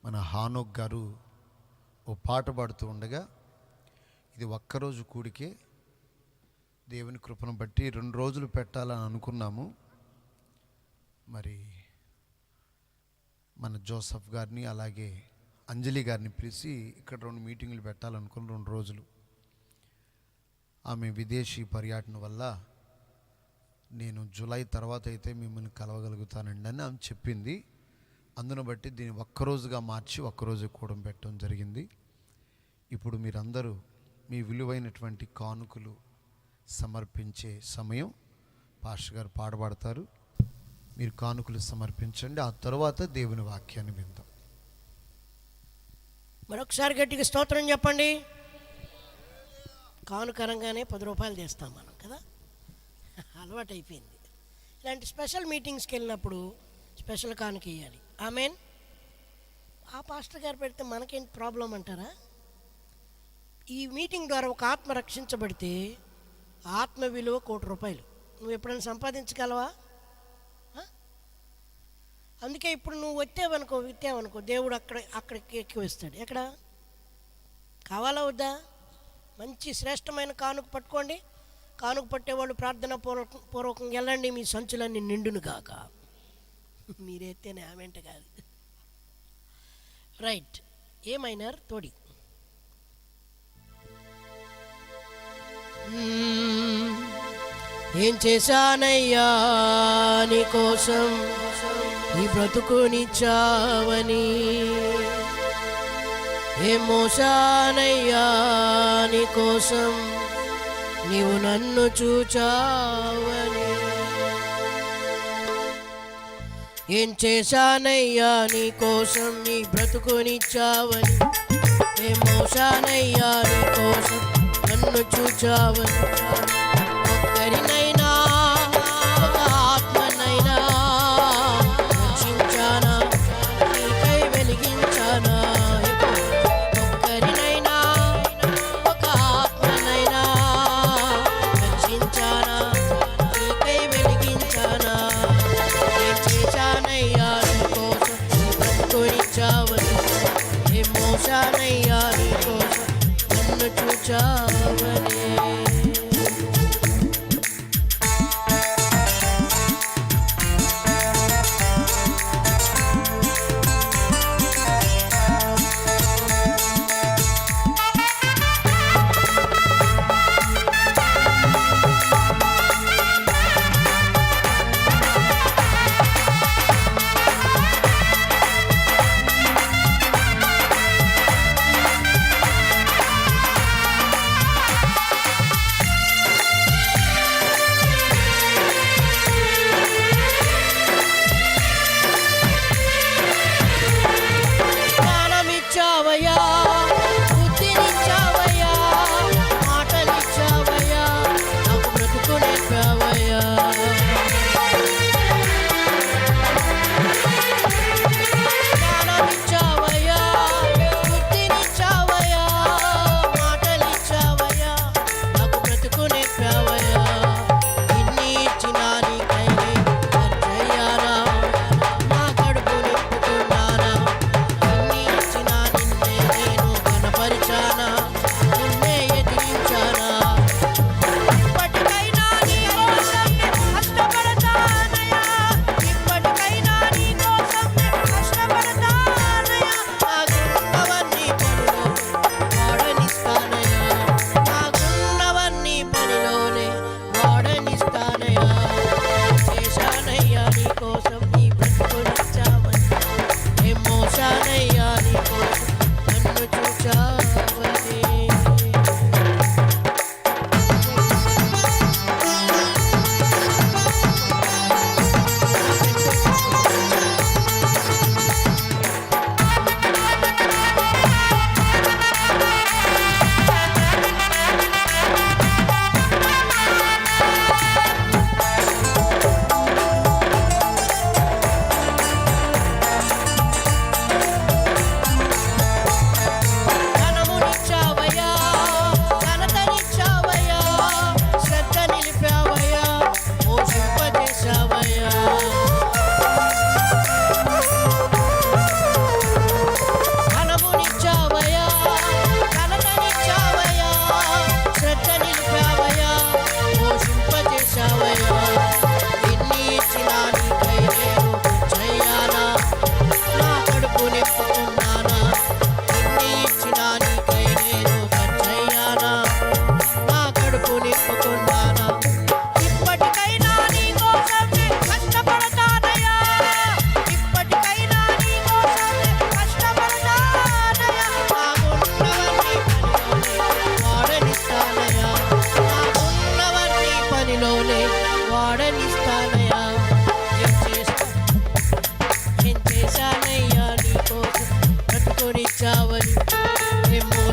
మన హానోక్ గారు ఓ పాట పాడుతూ ఉండగా, ఇది ఒక్కరోజు కూడికే. దేవుని కృపను బట్టి 2 రోజులు పెట్టాలని అనుకున్నాము. మరి మన జోసఫ్ గారిని అలాగే అంజలి గారిని పిలిచి ఇక్కడ 2 మీటింగులు పెట్టాలనుకుని 2 రోజులు. ఆమె విదేశీ పర్యటన వల్ల నేను జూలై తర్వాత అయితే మిమ్మల్ని కలవగలుగుతానండి అని ఆమె చెప్పింది. అందును బట్టి దీన్ని ఒక్కరోజుగా మార్చి ఒక్కరోజు కూడా పెట్టడం జరిగింది. ఇప్పుడు మీరందరూ మీ విలువైనటువంటి కానుకలు సమర్పించే సమయం. పాస్టర్ గారు పాడబడతారు. మీరు కానుకలు సమర్పించండి. ఆ తర్వాత దేవుని వాక్యాన్ని విందాం. మరొకసారి గట్టిగా స్తోత్రం చెప్పండి. కానుకరంగానే 10 రూపాయలు చేస్తాం మనం కదా, అలవాటు అయిపోయింది. ఇలాంటి స్పెషల్ మీటింగ్స్కి వెళ్ళినప్పుడు స్పెషల్ కానుక ఇవ్వాలి. ఆమేన్. ఆ పాస్టర్ గారు పెడితే మనకేంటి ప్రాబ్లం అంటారా? ఈ మీటింగ్ ద్వారా ఒక ఆత్మ రక్షించబడితే ఆత్మ విలువ 1 కోటి రూపాయలు. నువ్వు ఎప్పుడైనా సంపాదించగలవా? అందుకే ఇప్పుడు నువ్వు విత్తావనుకో దేవుడు అక్కడికి ఎక్కువ ఇస్తాడు. ఎక్కడ కావాలా వద్దా? మంచి శ్రేష్టమైన కానుక పట్టుకోండి. కానుక పట్టేవాళ్ళు ప్రార్థన పూర్వకంగా వెళ్ళండి. మీ సంచులన్నీ నిండును గాక. మీరైతేనే ఆమెంట కాదు. రైట్. ఏమైనారు తోడి ఏం చేశానయ్యా నీ కోసం ఈ బ్రతుకునిచ్చావని, ఏం మోసానయ్యా నీ కోసం నీవు నన్ను చూచావని, ఏం చేశానయ్యా నీ కోసం నీ బ్రతుకునిచ్చావని, ఏం మోసానయ్యా నీ కోసం నన్ను చూచావని, ఒక్కరినైనా ఒక ఆత్మనైనా రక్షించానా, నీకై వెలిగించానా,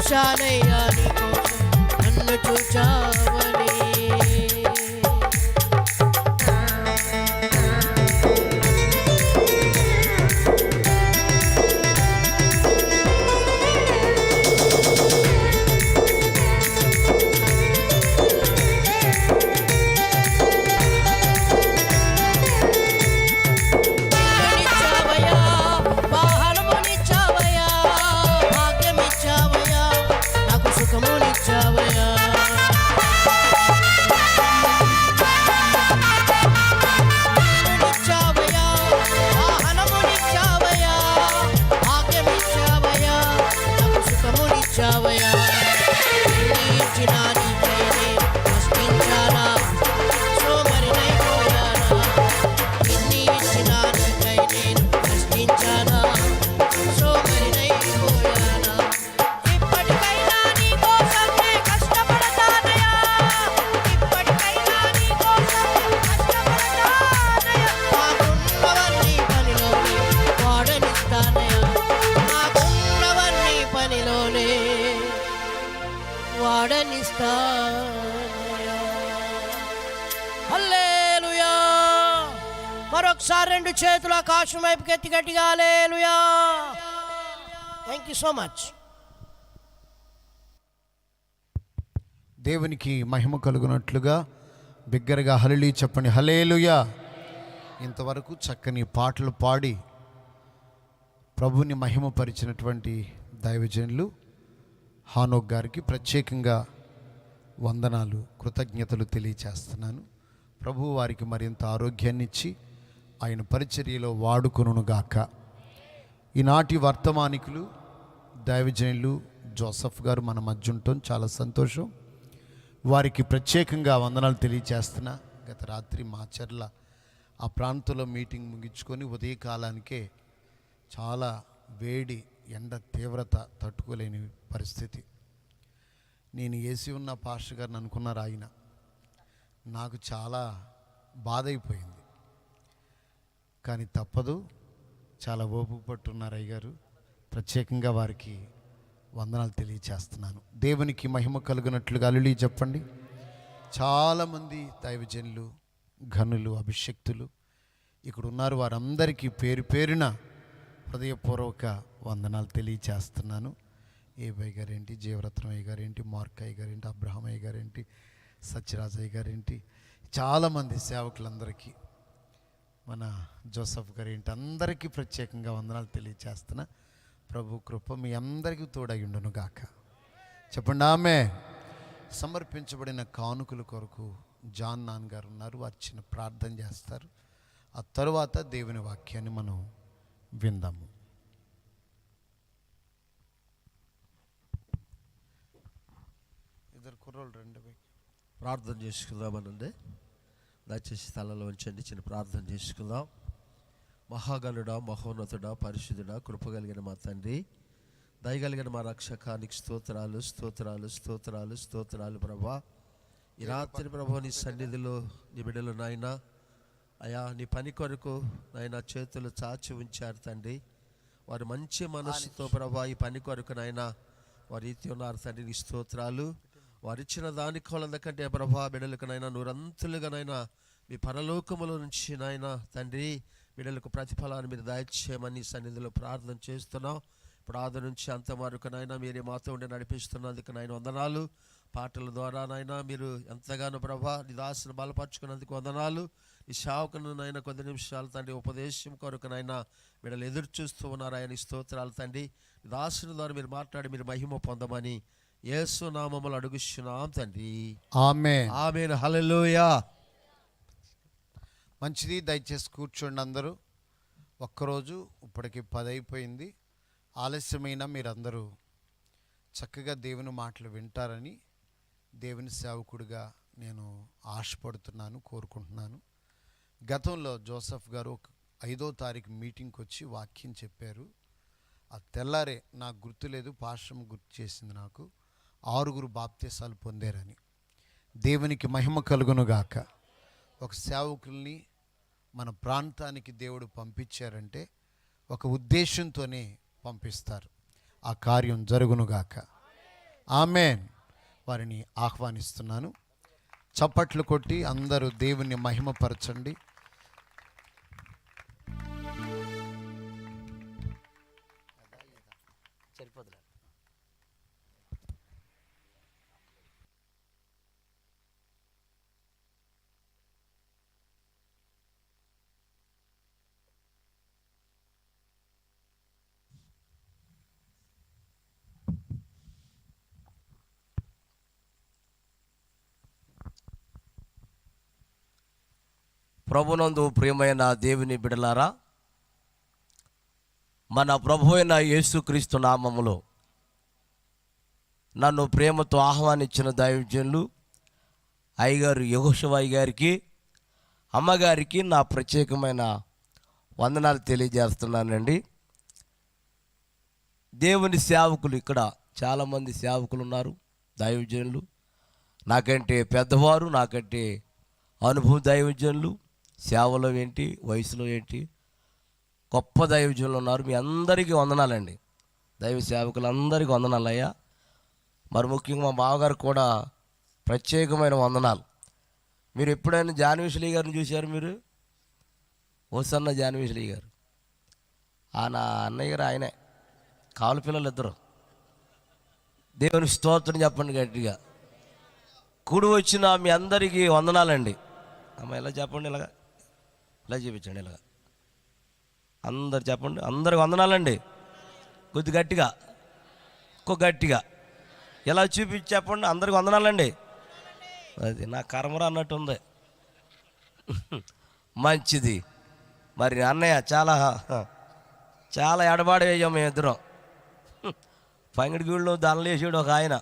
చూశానయ్యా నీ కోసం నన్ను చూచావని. హల్లెలూయా. మరొకసారి రెండు చేతుల ఆకాశం వైపుకి ఎత్తి గట్టిగా hallelujah. Thank you so much. దేవునికి మహిమ కలుగునట్లుగా బిగ్గరగా హల్లెలూయా చెప్పండి. హల్లెలూయా. ఇంతవరకు చక్కని పాటలు పాడి ప్రభుని మహిమపరిచినటువంటి దైవజనులు హానోక్ గారికి ప్రత్యేకంగా వందనాలు, కృతజ్ఞతలు తెలియచేస్తున్నాను. ప్రభు వారికి మరింత ఆరోగ్యాన్ని ఇచ్చి ఆయన పరిచర్యలో వాడుకొనుగాక. ఈనాటి వర్తమానికులు దైవజనులు జోసఫ్ గారు మన మధ్య ఉండటం చాలా సంతోషం. వారికి ప్రత్యేకంగా వందనాలు తెలియచేస్తున్నా. గత రాత్రి మాచర్ల ఆ ప్రాంతంలో మీటింగ్ ముగించుకొని ఉదయకాలానికే చాలా వేడి, ఎండ తీవ్రత తట్టుకోలేని పరిస్థితి. నేను ఏసీ ఉన్న పాస్టర్ గారిని అనుకున్నారు. ఆయన నాకు చాలా బాధ అయిపోయింది. కానీ తప్పదు, చాలా ఓపిక పట్టున్నారు అయ్యగారు. ప్రత్యేకంగా వారికి వందనాలు తెలియచేస్తున్నాను. దేవునికి మహిమ కలుగునట్లుగా హల్లెలూయా చెప్పండి. చాలామంది దైవజనులు, ఘనులు, అభిషక్తులు ఇక్కడ ఉన్నారు. వారందరికీ పేరు పేరున హృదయపూర్వక వందనాలు తెలియచేస్తున్నాను. ఏబై గారేంటి, జీవరత్నం అయ్య గారేంటి, మార్క్ అయ్య గారేంటి, అబ్రహం అయ్య గారేంటి, సత్యరాజయ్య గారేంటి, చాలామంది సేవకులందరికీ, మన జోసఫ్ గారేంటి, అందరికీ ప్రత్యేకంగా వందనాలు తెలియచేస్తున్నా. ప్రభు కృప మీ అందరికీ తోడయ్యుండును గాక. చెప్పండి ఆమె. సమర్పించబడిన కానుకల కొరకు జాన్ నాన్ గారు ఉన్నారు. వారు చిన్న ప్రార్థన చేస్తారు. ఆ తరువాత దేవుని వాక్యాన్ని మనం విందాము. ఇద్దరు కుర్రోళ్ళు రెండు ప్రార్థన చేసుకుందామనండి. దయచేసి స్థలంలో ఉంచండి, చిన్న ప్రార్థన చేసుకుందాం. మహాగణుడా, మహోన్నతుడా, పరిశుద్ధుడా, కృపగలిగిన మా తండ్రి, దయగలిగిన మా రక్షకానికి స్తోత్రాలు స్తోత్రాలు స్తోత్రాలు స్తోత్రాలు ప్రభా. ఈ రాత్రి ప్రభా నీ సన్నిధిలో నీ బిడ్డలు నాయన అయా నీ పని కొరకు నాయన చేతులు చాచి ఉంచారు తండ్రి. వారు మంచి మనస్సుతో ప్రభా ఈ పని కొరకు నాయన వారి రీతి ఉన్నారు తండ్రి. నీ స్తోత్రాలు. వారు ఇచ్చిన దాని కొలందకంటే ప్రభా బిడ్డలకు నాయన నూరంతులుగా నాయన మీ పరలోకముల నుంచి నాయన తండ్రి బిడ్డలకు ప్రతిఫలాన్ని మీరు దయచేయమని సన్నిధిలో ప్రార్థన చేస్తున్నాం. ఇప్పుడు ఆది నుంచి అంత వరకు నాయన మీరే మాతో ఉండి నడిపిస్తున్నందుకు నాయన వందనాలు. పాటల ద్వారా నాయన మీరు ఎంతగానో ప్రభా నీ దాసును బలపరుచుకున్నందుకు వందనాలు. ఈ సేవకును నాయన కొద్ది నిమిషాలు తండ్రి ఉపదేశం కొరకు నాయన బిడ్డలు ఎదురు చూస్తూ ఉన్నారు. ఆయన స్తోత్రాలు తండ్రి. దాసుని ద్వారా మీరు మాట్లాడి మీరు మహిమ పొందమని యేసు నామములో అడుగుచున్నాం తండ్రి. ఆమేన్. ఆమేన్. హల్లెలూయా. మంచిది. దయచేసి కూర్చోండి అందరూ. ఒక్కరోజు ఇప్పటికి 10 అయిపోయింది. ఆలస్యమైన మీరందరూ చక్కగా దేవుని మాటలు వింటారని దేవుని సేవకుడిగా నేను ఆశపడుతున్నాను, కోరుకుంటున్నాను. గతంలో జోసఫ్ గారు 5వ తారీఖు మీటింగ్కి వచ్చి వాక్యం చెప్పారు. ఆ తెల్లారే నాకు గుర్తులేదు, పాశ్రం గుర్తు చేసింది నాకు, 6 బాప్తీసాలు పొందారని. దేవునికి మహిమ కలుగునుగాక. ఒక సేవకుల్ని మన ప్రాంతానికి దేవుడు పంపించారంటే ఒక ఉద్దేశంతోనే పంపిస్తారు. ఆ కార్యం జరుగునుగాక. ఆమేన్. వారిని ఆహ్వానిస్తున్నాను. చప్పట్లు కొట్టి అందరూ దేవుని మహిమపరచండి. ప్రభునందు ప్రియమైన దేవుని బిడలారా, మన ప్రభు అయిన యేసుక్రీస్తు నామములో నన్ను ప్రేమతో ఆహ్వానించిన దైవజనులు అయ్యగారు యెహోషువ గారికి, అమ్మగారికి నా ప్రత్యేకమైన వందనాలు తెలియజేస్తున్నానండి. దేవుని సేవకులు ఇక్కడ చాలామంది సేవకులు ఉన్నారు, దైవజనులు, నాకంటే పెద్దవారు, నాకంటే అనుభవ దైవజనులు, సేవలో ఏంటి, వయసులో ఏంటి, గొప్ప దైవజనులు ఉన్నారు. మీ అందరికీ వందనాలండి. దైవ సేవకులందరికీ వందనాలయ్యా. మరి ముఖ్యంగా మా బావగారు కూడా ప్రత్యేకమైన వందనాలు. మీరు ఎప్పుడైనా జాన్వేశ్వరి గారిని చూశారు? మీరు ఓసన్న జాన్వేశ్వరి గారు, నా అన్నయ్య గారు, ఆయనే, కావాలి పిల్లలు ఇద్దరు. దేవుని స్తోత్రం చెప్పండి గట్టిగా. కూడి వచ్చిన మీ అందరికీ వందనాలండి. అమ్మ ఇలా చెప్పండి, ఇలా చూపించండి, ఇలాగా అందరు చెప్పండి. అందరికి వందనాలండి. కొద్ది గట్టిగా, గట్టిగా ఎలా చూపించి చెప్పండి. అందరికి వందనాలండి. అది నా కర్మరా అన్నట్టు ఉంది. మంచిది. మరి అన్నయ్య చాలా ఎడబాటు వేయం మేము ఇద్దరం. పంగిడి గూళ్ళు దండలు వేసాడు ఒక ఆయన.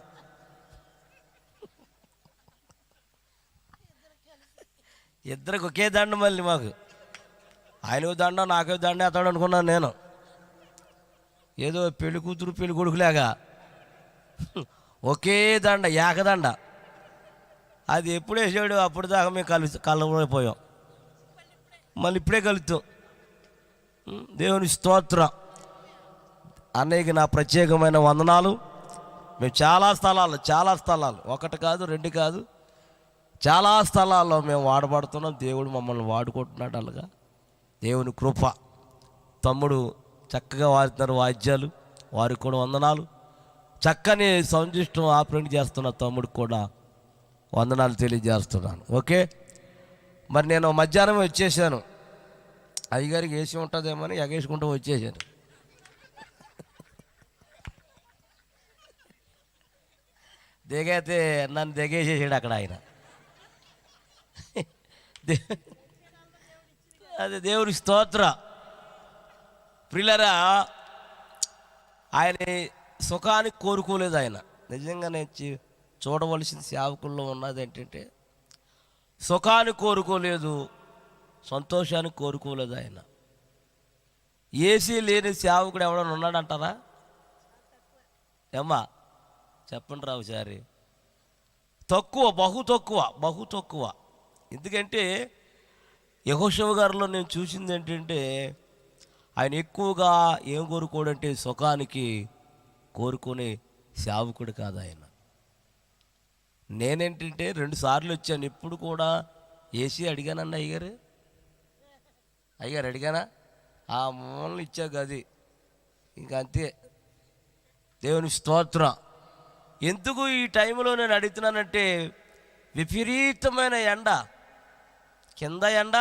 ఇద్దరికి ఒకే దండ. మళ్ళీ మాకు ఆయనకు దండ, నాకే దండ ఎత్తాడు అనుకున్నాను నేను. ఏదో పెళ్లి కూతురు పెళ్లి కొడుకులాగా ఒకే దండ, ఏకదండ. అది ఎప్పుడు వేసాడు అప్పుడు దాకా మేము కలవపోయాం. మళ్ళీ ఇప్పుడే కలుగుతాం. దేవుని స్తోత్రం. అన్నయ్యకి నా ప్రత్యేకమైన వందనాలు. మేము చాలా స్థలాలు, ఒకటి కాదు, రెండు కాదు, చాలా స్థలాల్లో మేము వాడబడుతున్నాం. దేవుడు మమ్మల్ని వాడుకుంటున్నాడు. అలాగా దేవుని కృప. తమ్ముడు చక్కగా వాడుతున్నారు వాద్యాలు, వారికి కూడా వందనాలు. చక్కని సౌండ్ సిస్టమ్ ఆపరేట్ చేస్తున్న తమ్ముడికి కూడా వందనాలు తెలియజేస్తున్నాను. ఓకే. మరి నేను మధ్యాహ్నం వచ్చేసాను. అయ్యగారికి వేసి ఉంటుందేమని ఎగేసుకుంటూ వచ్చేసాను. దిగైతే నన్ను దిగేసేసాడు అక్కడ ఆయన. అది దేవుని స్తోత్ర. ప్రియులారా, ఆయన సుఖానికి కోరుకోలేదు. ఆయన నిజంగా నేను చూడవలసిన సేవకుల్లో ఉన్నది ఏంటంటే, సుఖాన్ని కోరుకోలేదు, సంతోషాన్ని కోరుకోలేదు. ఆయన ఏసీ లేని సేవకుడు ఎవడన్నా ఉన్నాడంటారా? ఏమ్మా చెప్పండి రావు సారి. తక్కువ, బహు తక్కువ. ఎందుకంటే యెహోషువ గారిలో నేను చూసింది ఏంటంటే, ఆయన ఎక్కువగా ఏం కోరుకోడంటే సుఖానికి కోరుకునే సేవకుడు కాదు ఆయన. నేనేంటంటే 2 సార్లు వచ్చాను, ఇప్పుడు కూడా ఏసీ అడిగానండి. అయ్యగారు అడిగానా? ఆ మూలలు ఇచ్చా గది, ఇంకా అంతే. దేవుని స్తోత్రం. ఎందుకు ఈ టైంలో నేను అడుగుతున్నానంటే, విపరీతమైన ఎండ, కింద ఎండ,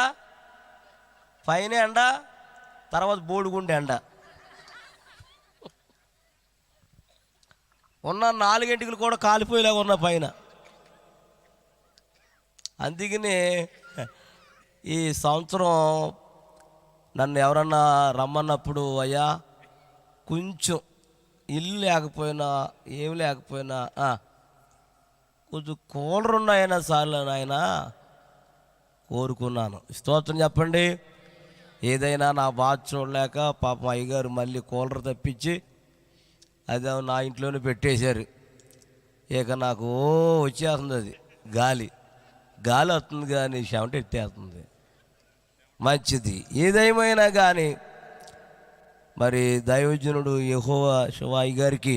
పైన ఎండ, తర్వాత బోడిగుండె ఎండ. ఉన్న 4 గంటలు కూడా కాలిపోయేలాగా ఉన్న పైన. అందుకనే ఈ సంవత్సరం నన్ను ఎవరన్నా రమ్మన్నప్పుడు, అయ్యా కొంచెం ఇల్లు లేకపోయినా ఏమి లేకపోయినా కొంచెం కూలర్ ఉన్నాయన్నా సార్లు నాయన కోరుకున్నాను. స్తోత్రం చెప్పండి. ఏదైనా నా బాధ చూడలేక పాపం అయ్యగారు మళ్ళీ కూలర్ తప్పించి అది నా ఇంట్లోనే పెట్టేశారు. ఇక నాకు వచ్చేస్తుంది, అది గాలి వస్తుంది కానీ చెమట ఎట్టేస్తుంది. మంచిది. ఏదేమైనా కానీ మరి దైవజనుడు యెహోషువ గారికి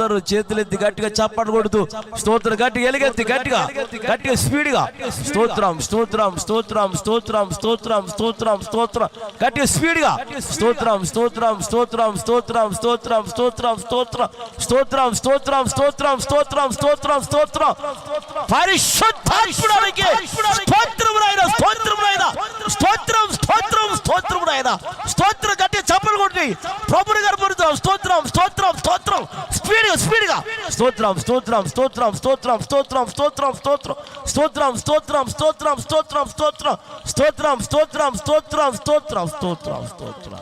అందరూ చేతులెత్తి గట్టిగా చప్పట్లు కొడుతూ స్తోత్రం గట్టిగా ఎలుగెత్తి గట్టిగా గట్టిగా స్పీడ్గా స్తోత్రం స్తోత్రం స్తోత్రం స్తోత్రం స్తోత్రం స్తోత్రం స్తోత్రం గట్టిగా స్పీడ్గా స్తోత్రం స్తోత్రం స్తోత్రం స్తోత్రం స్తోత్రం స్తోత్రం స్తోత్రం స్తోత్రం స్తోత్రం స్తోత్రం స్తోత్రం స్తోత్రం స్తోత్రం పరిశుద్ధాత్ముడానికి స్తోత్రమునైనా స్తోత్రమునైనా స్తోత్రం స్తోత్రం స్తోత్రమునైనా స్తోత్రం గట్టిగా చప్పట్లు కొట్టి ప్రభుని కనపడుతాం స్తోత్రం స్తోత్రం స్తోత్రం స్పీడ్గా స్పీడ్గా స్తోత్రం స్తోత్రం స్తోత్రం స్తోత్రం స్తోత్రం స్తోత్రం స్తోత్రం స్తోత్రం స్తోత్రం స్తోత్రం స్తోత్రం స్తోత్రం స్తోత్రం స్తోత్రం స్తోత్రం స్తోత్రం స్తోత్రం స్తోత్రం.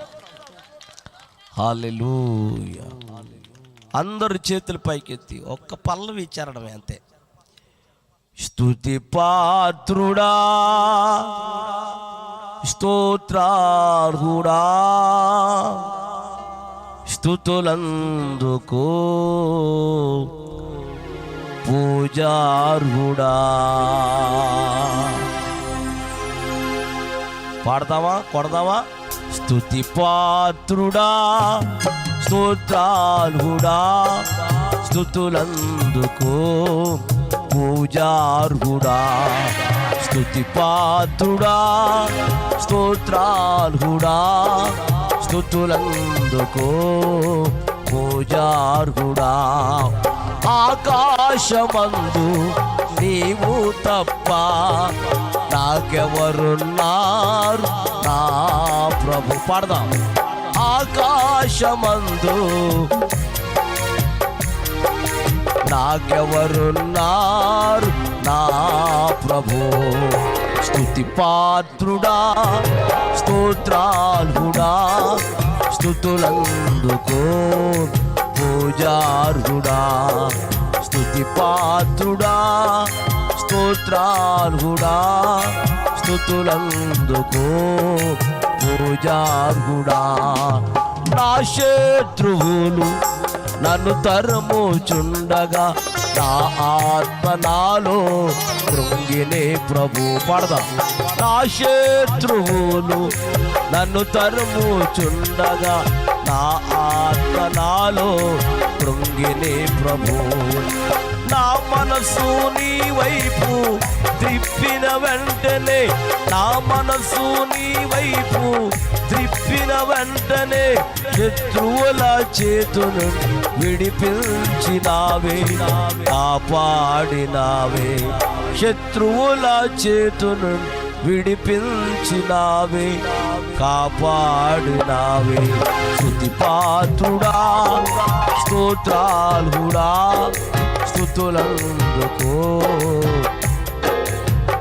హల్లెలూయా. అందరు చేతులు పైకెత్తి ఒక్క పల్లవి చేరడమే అంతే. స్తుతి పాత్రుడా స్తోత్రార్హుడా స్తుతులందుకో పూజార్హుడా. పాడదామా కొడదామా? స్తుతి పాత్రుడా స్తోత్రార్హుడా స్తుతులందుకో పూజార్హుడా. స్తుతి పాత్రుడా స్తోత్రార్హుడా స్తుతులందుకో పూజార్హుడా. ఆకాశమందు నీవు తప్ప నాకెవరున్నారు నా ప్రభు. పాడదాం. ఆకాశమందు నాకెవరున్నారు నా ప్రభు. స్తుతి పాత్రుడా స్తోత్రార్హుడా స్తుతులందుకో పూజార్హుడా. స్తుతి పాత్రుడా స్తోత్రార్హుడా స్తుతులందుకో పూజార్హుడా. నా శత్రువులు నన్ను తరుముచుండగా నా ఆత్మ నాలో కృంగినే ప్రభు. పడదాం. నా శత్రువులు నన్ను తరుముచుండగా నా ఆత్మ నాలో కృంగినే ప్రభు. నా మనసు నీ వైపు త్రిప్పిన వెంటనే నా మనసు నీ వైపు త్రిప్పిన వెంటనే శత్రువుల చేతును విడిపించినావే కాపాడినావే. శత్రువుల చేతును విడిపించినావే కాపాడినావే. స్తుతి పాత్రుడా స్తోత్రార్హుడా స్తుతులందుకో.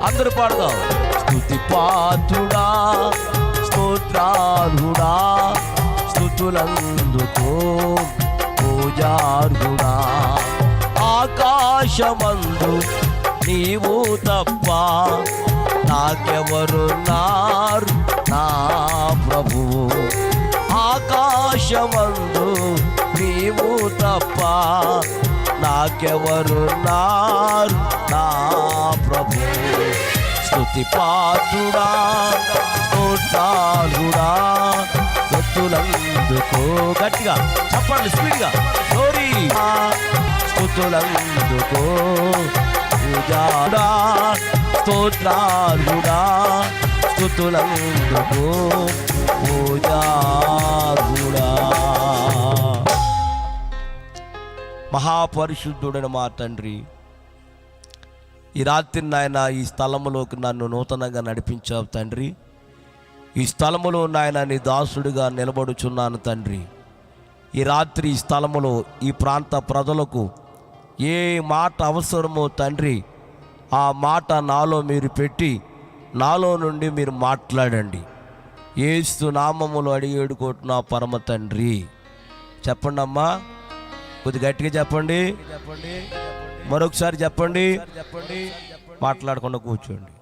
అందరూ పాడదాం. స్తుతి పాత్రుడా స్తోత్రార్హుడా స్తుతులందుకో పూజార్హుడా. ఆకాశమందు నీవు తప్ప నాకెవరున్నారు నా ప్రభు. ఆకాశమందు నీవు తప్ప నాకెవరున్నారు నా ప్రభు. స్తుతి పాత్రుడా స్తోత్రార్హుడా స్తుతులందుకో. గట్టిగా చెప్పండి స్పీడ్గా. గౌరీ స్తుతులందుకో పూజాడా స్తోత్రార్హుడా స్తుతులందుకో పూజార్హుడా. మహాపరిశుద్ధుడైన మా తండ్రి, ఈ రాత్రి నాయన ఈ స్థలములోకి నన్ను నూతనంగా నడిపించావు తండ్రి. ఈ స్థలములో నాయన నీ దాసుడిగా నిలబడుచున్నాను తండ్రి. ఈ రాత్రి ఈ స్థలములో ఈ ప్రాంత ప్రజలకు ఏ మాట అవసరమో తండ్రి ఆ మాట నాలో మీరు పెట్టి నాలో నుండి మీరు మాట్లాడండి. యేసు నామములో అడిగి వేడుకుంటున్నా పరమ తండ్రి. చెప్పండి అమ్మా, కొద్ది గట్టిగా చెప్పండి. మరొకసారి చెప్పండి. మాట్లాడకుండా కూర్చోండి.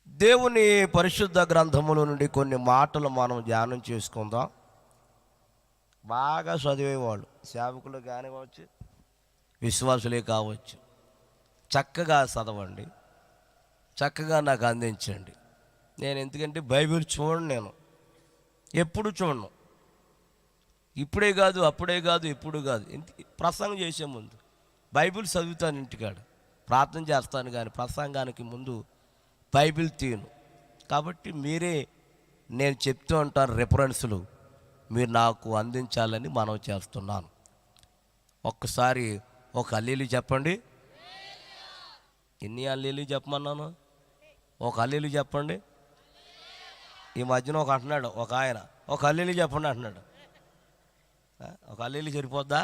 దేవుని పరిశుద్ధ గ్రంథముల నుండి కొన్ని మాటలు మనం ధ్యానం చేసుకుందాం. బాగా చదివేవాళ్ళు సేవకులు కానివ్వచ్చు, విశ్వాసులే కావచ్చు, చక్కగా చదవండి, చక్కగా నాకు అందించండి. నేను ఎందుకంటే బైబిల్ చూడండి, నేను ఎప్పుడు చూడను. ఇప్పుడే కాదు, అప్పుడే కాదు, ఎప్పుడు కాదు. ప్రసంగం చేసే ముందు బైబిల్ చదువుతాను, ఇంటికాడ ప్రార్థన చేస్తాను, కానీ ప్రసంగానికి ముందు బైబిల్ తీయను. కాబట్టి మీరే నేను చెప్తూ ఉంటాను రెఫరెన్సులు, మీరు నాకు అందించాలని మనం చేస్తున్నాను. ఒక్కసారి ఒక హల్లెలూయా చెప్పండి. ఎన్ని హల్లెలూయా చెప్పమన్నాను? ఒక హల్లెలూయా చెప్పండి. ఈ మధ్యన ఒక అంటున్నాడు, ఒక ఆయన ఒక హల్లెలూయా చెప్పండి అంటున్నాడు. ఒక హల్లెలూయా సరిపోద్దా?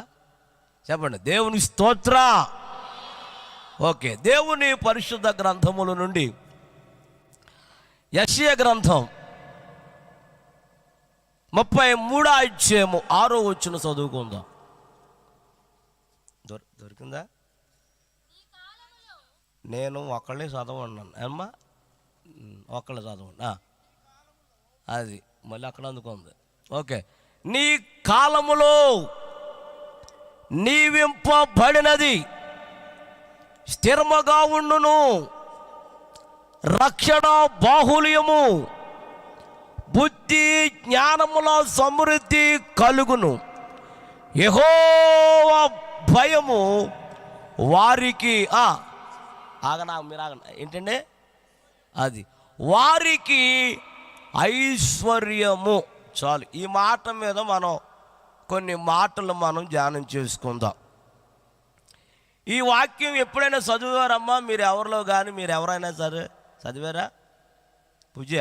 చెప్పండి. దేవుని స్తోత్ర. ఓకే, దేవుని పరిశుద్ధ గ్రంథముల నుండి యెషయా గ్రంథం 33వ అధ్యాయము 6వ వచనం చదువుకుందాం. దొరికిందా? నేను ఒక్కళ్ళే చదవన్నాను అమ్మా, ఒక్కళ్ళే చదవండి. అది మళ్ళీ అక్కడ అందుకుంది. ఓకే. నీ కాలములో నీవింపబడినది స్థిరముగా ఉండును, రక్షణ బాహుల్యము, బుద్ధి జ్ఞానముల సమృద్ధి కలుగును, యెహోవా భయము వారికి మీరు ఆగండి ఏంటండి అది, వారికి ఐశ్వర్యము. చాలు. ఈ మాట మీద మనం కొన్ని మాటలు మనం ధ్యానం చేసుకుందాం. ఈ వాక్యం ఎప్పుడైనా చదివారమ్మా మీరు? ఎవరిలో కానీ మీరు ఎవరైనా సరే చదివారా? పూజ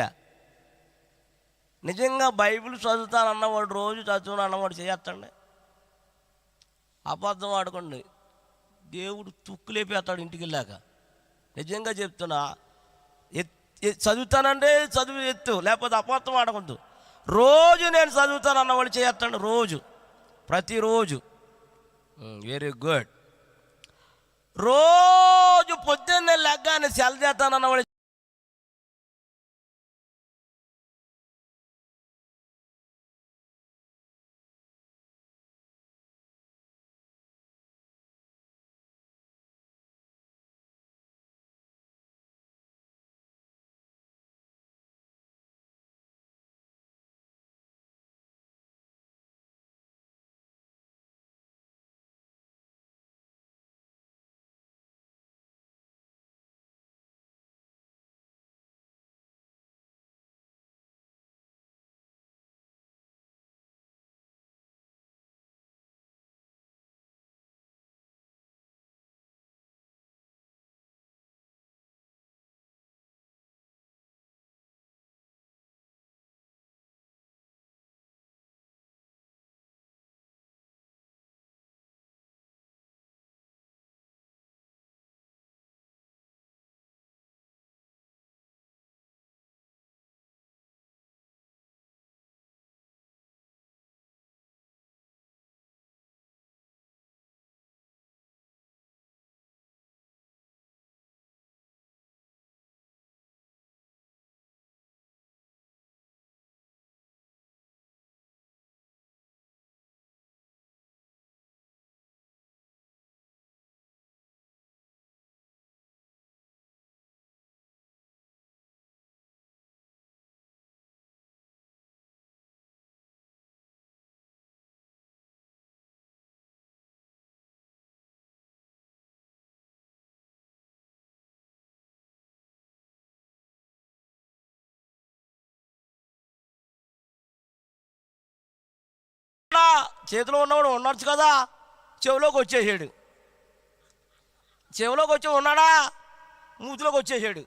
నిజంగా బైబిల్ చదువుతానన్నవాడు, రోజు చదువును అన్నవాడు చేయొద్దండి. అబద్ధం ఆడుకోండి, దేవుడు తుక్కులేపేస్తాడు ఇంటికి వెళ్ళాక. నిజంగా చెప్తున్నా, చదువుతానంటే చదువు ఎత్తు, లేకపోతే అబద్ధం ఆడకూడదు. రోజు నేను చదువుతాను అన్నవాడు చేయొద్దండి, రోజు, ప్రతిరోజు. Very good. రోజు పొద్దున్నే లెగ్గానే సెల్ చేస్తానన్నవాడు చేతిలో ఉన్నవాడు ఉండొచ్చు కదా, చెవిలోకి వచ్చేసాడు. చెవిలోకి వచ్చి ఉన్నాడా, మూతిలోకి వచ్చేసాడు.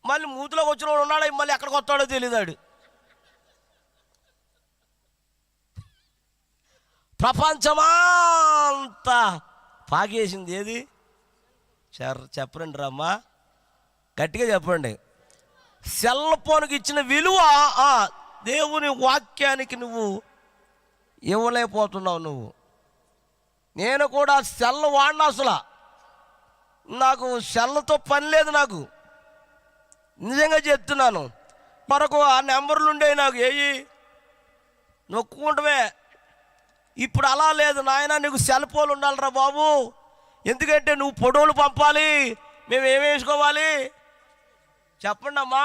మళ్ళీ మూతిలోకి వచ్చిన వాడు ఉన్నాడా, మళ్ళీ ఎక్కడికి వస్తాడో తెలియదాడు. ప్రపంచమంతా పాకేసింది ఏది చెప్పండి రమ్మా, గట్టిగా చెప్పండి. సెల్ ఫోన్కి ఇచ్చిన విలువ దేవుని వాక్యానికి నువ్వు ఇవ్వలేకపోతున్నావు. నువ్వు నేను కూడా సెల్ వాడిన, అసలు నాకు సెల్తో పని లేదు. నాకు నిజంగా చెప్తున్నాను. మరొక ఆ నెంబర్లు ఉండేవి నాకు, ఏయి నొక్కుంటమే. ఇప్పుడు అలా లేదు నాయన, నీకు సెల్ ఫోన్ ఉండాలిరా బాబు. ఎందుకంటే నువ్వు ఫోటోలు పంపాలి, మేము ఏమి వేసుకోవాలి చెప్పండి అమ్మా.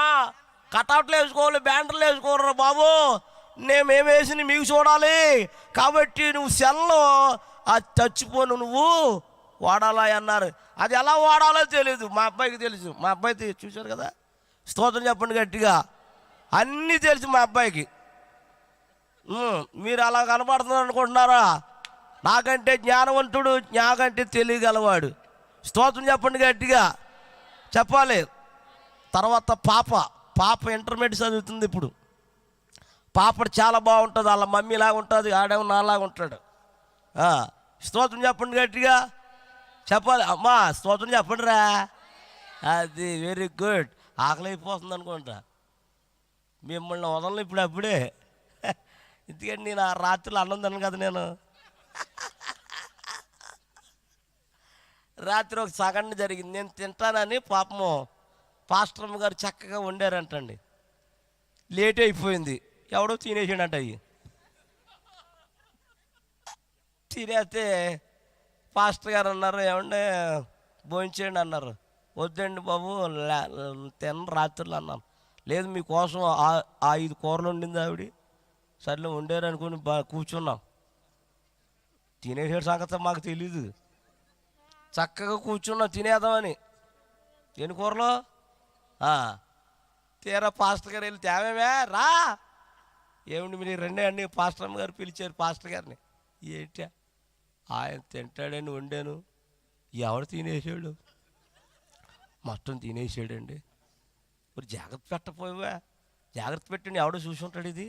కటౌట్లు వేసుకోవాలి, బ్యానర్లు వేసుకోరు బాబు, మేమేం వేసి మీకు చూడాలి, కాబట్టి నువ్వు సెల్లో అది చచ్చిపోను నువ్వు వాడాలా అన్నారు. అది ఎలా వాడాలో తెలియదు, మా అబ్బాయికి తెలుసు. మా అబ్బాయి చూశారు కదా, స్తోత్రం చెప్పండి గట్టిగా. అన్నీ తెలుసు మా అబ్బాయికి. మీరు అలా కనపడుతున్నారు అనుకుంటున్నారా? నాకంటే జ్ఞానవంతుడు, నాకంటే తెలియగలవాడు. స్తోత్రం చెప్పండి గట్టిగా చెప్పాలి. తర్వాత పాప ఇంటర్మీడియట్ చదువుతుంది ఇప్పుడు. పాప చాలా బాగుంటుంది, వాళ్ళ మమ్మీలాగా ఉంటుంది, ఆడేమో నాలాగా ఉంటాడు. స్తోత్రం చెప్పండి గట్టిగా చెప్పాలి. అమ్మా స్తోత్రం చెప్పండి రా. అది వెరీ గుడ్. ఆకలి అయిపోతుంది అనుకుంటా. మిమ్మల్ని వదలను ఇప్పుడు అప్పుడే, ఎందుకంటే నేను ఆ రాత్రులు అన్నం తిన్నాను కదా. నేను రాత్రి ఒక సగండి జరిగింది, నేను తింటానని పాపము పాస్టర్ గారు చక్కగా వండారంటండి. లేట్ అయిపోయింది, ఎవడో తినేసాడంట. అవి తినేస్తే పాస్టర్ గారు అన్నారు, ఏమంటే భోంచేయండి అన్నారు. వద్దండి బాబు తిన్న రాత్రులు అన్నాను. లేదు మీకోసం 5 కూరలు వండింది ఆవిడ. సర్లే వండారు అనుకుని కూర్చున్నాం. తినేసే సంగతి మాకు తెలీదు, చక్కగా కూర్చున్నాం తినేద్దామని. ఎన్ని కూరలు? తీరా పాస్టర్ గారు వెళ్ళి తేమేమే రా, ఏమిటి మీరు రెండే అండి. పాస్టర్ అమ్మ గారు పిలిచారు పాస్టర్ గారిని. ఏంటి ఆయన తింటాడని వండాను, ఎవడు తినేసాడు? మొత్తం తినేసాడండి. మరి జాగ్రత్త పెట్టపోయావా? జాగ్రత్త పెట్టండి, ఎవడో చూసి ఉంటాడు, ఇది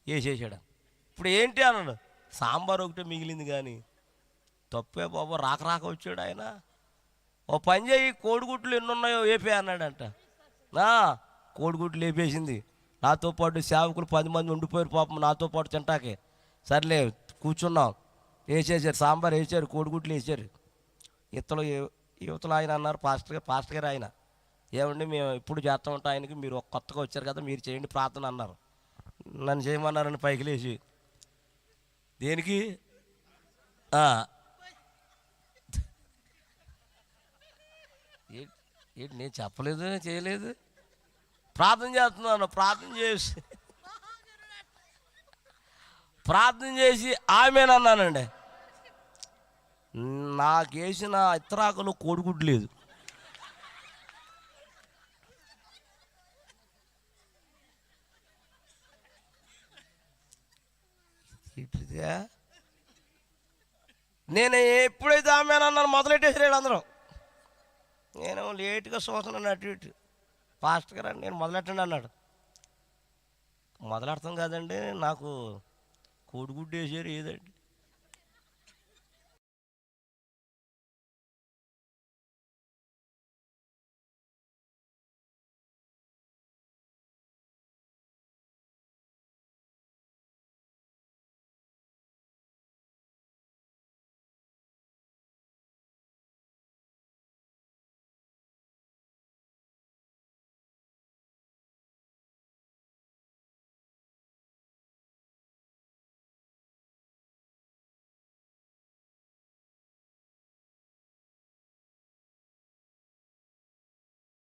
వేసేసాడు. ఇప్పుడు ఏంటి అన్నాడు, సాంబార్ ఒకటే మిగిలింది. కానీ తప్పే బాబు, రాక వచ్చాడు ఆయన. ఓ పని చేయి, కోడిగుడ్లు ఎన్ని ఉన్నాయో వేపే అన్నాడంట. కోడిగుడ్లు వేపేసింది. నాతో పాటు సేవకులు 10 మంది ఉండిపోయారు పాపం నాతో పాటు తింటాకే. సర్లే కూర్చున్నాం, వేసేసారు సాంబార్ వేసారు, కోడిగుడ్లు వేసారు. యువతలు ఆయన అన్నారు, పాస్టర్ గారు ఆయన, ఏమండి మేము ఇప్పుడు చేస్తూ ఉంటాం ఆయనకి, మీరు కొత్తగా వచ్చారు కదా మీరు చేయండి ప్రార్థన అన్నారు. నన్ను చేయమన్నారని పైకి లేచి, దేనికి? ఏంటి నేను చెప్పలేదు, చేయలేదు, ప్రార్థన చేస్తున్నాను. ప్రార్థన చేసి ఆమెనన్నానండి. నాకేసిన ఇతరాకులు కోడిగుడ్డు లేదు. నేను ఎప్పుడైతే ఆమెనన్నాను మొదలెట్టేసాడు అందరం. నేను లేటుగా చూస్తున్నాను అటు ఇటు. పాస్టర్ గారు నేను మొదలెట్టండి అన్నాడు. మొదలెడతాం కాదండి, నాకు కోడిగుడ్డు వేసారు ఏదండి.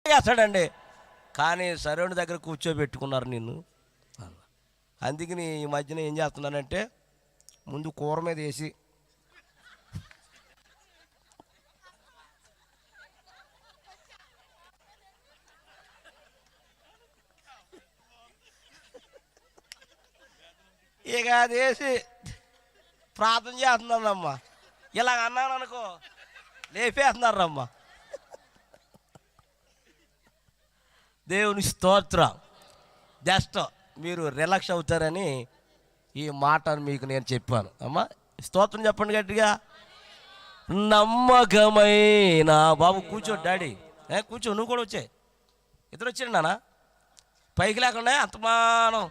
చేస్తాడండి. కానీ సరైన దగ్గర కూర్చోబెట్టుకున్నారు నిన్ను. అందుకని ఈ మధ్యన ఏం చేస్తున్నానంటే, ముందు కూర మీద వేసి ఇక అది వేసి ప్రార్థన చేస్తున్నానమ్మా. ఇలాగ అన్నాను అనుకో, లేపేస్తున్నారమ్మా. దేవుని స్తోత్రం. జస్ట్ మీరు రిలాక్స్ అవుతారని ఈ మాటను మీకు నేను చెప్పాను. అమ్మా స్తోత్రం చెప్పండి గట్టిగా. నమ్మకమైన బాబు కూర్చో డాడీ, కూర్చో, నువ్వు కూడా వచ్చే. ఇద్దరు వచ్చాడు నాన్న, పైకి లేకుండా అంతమానం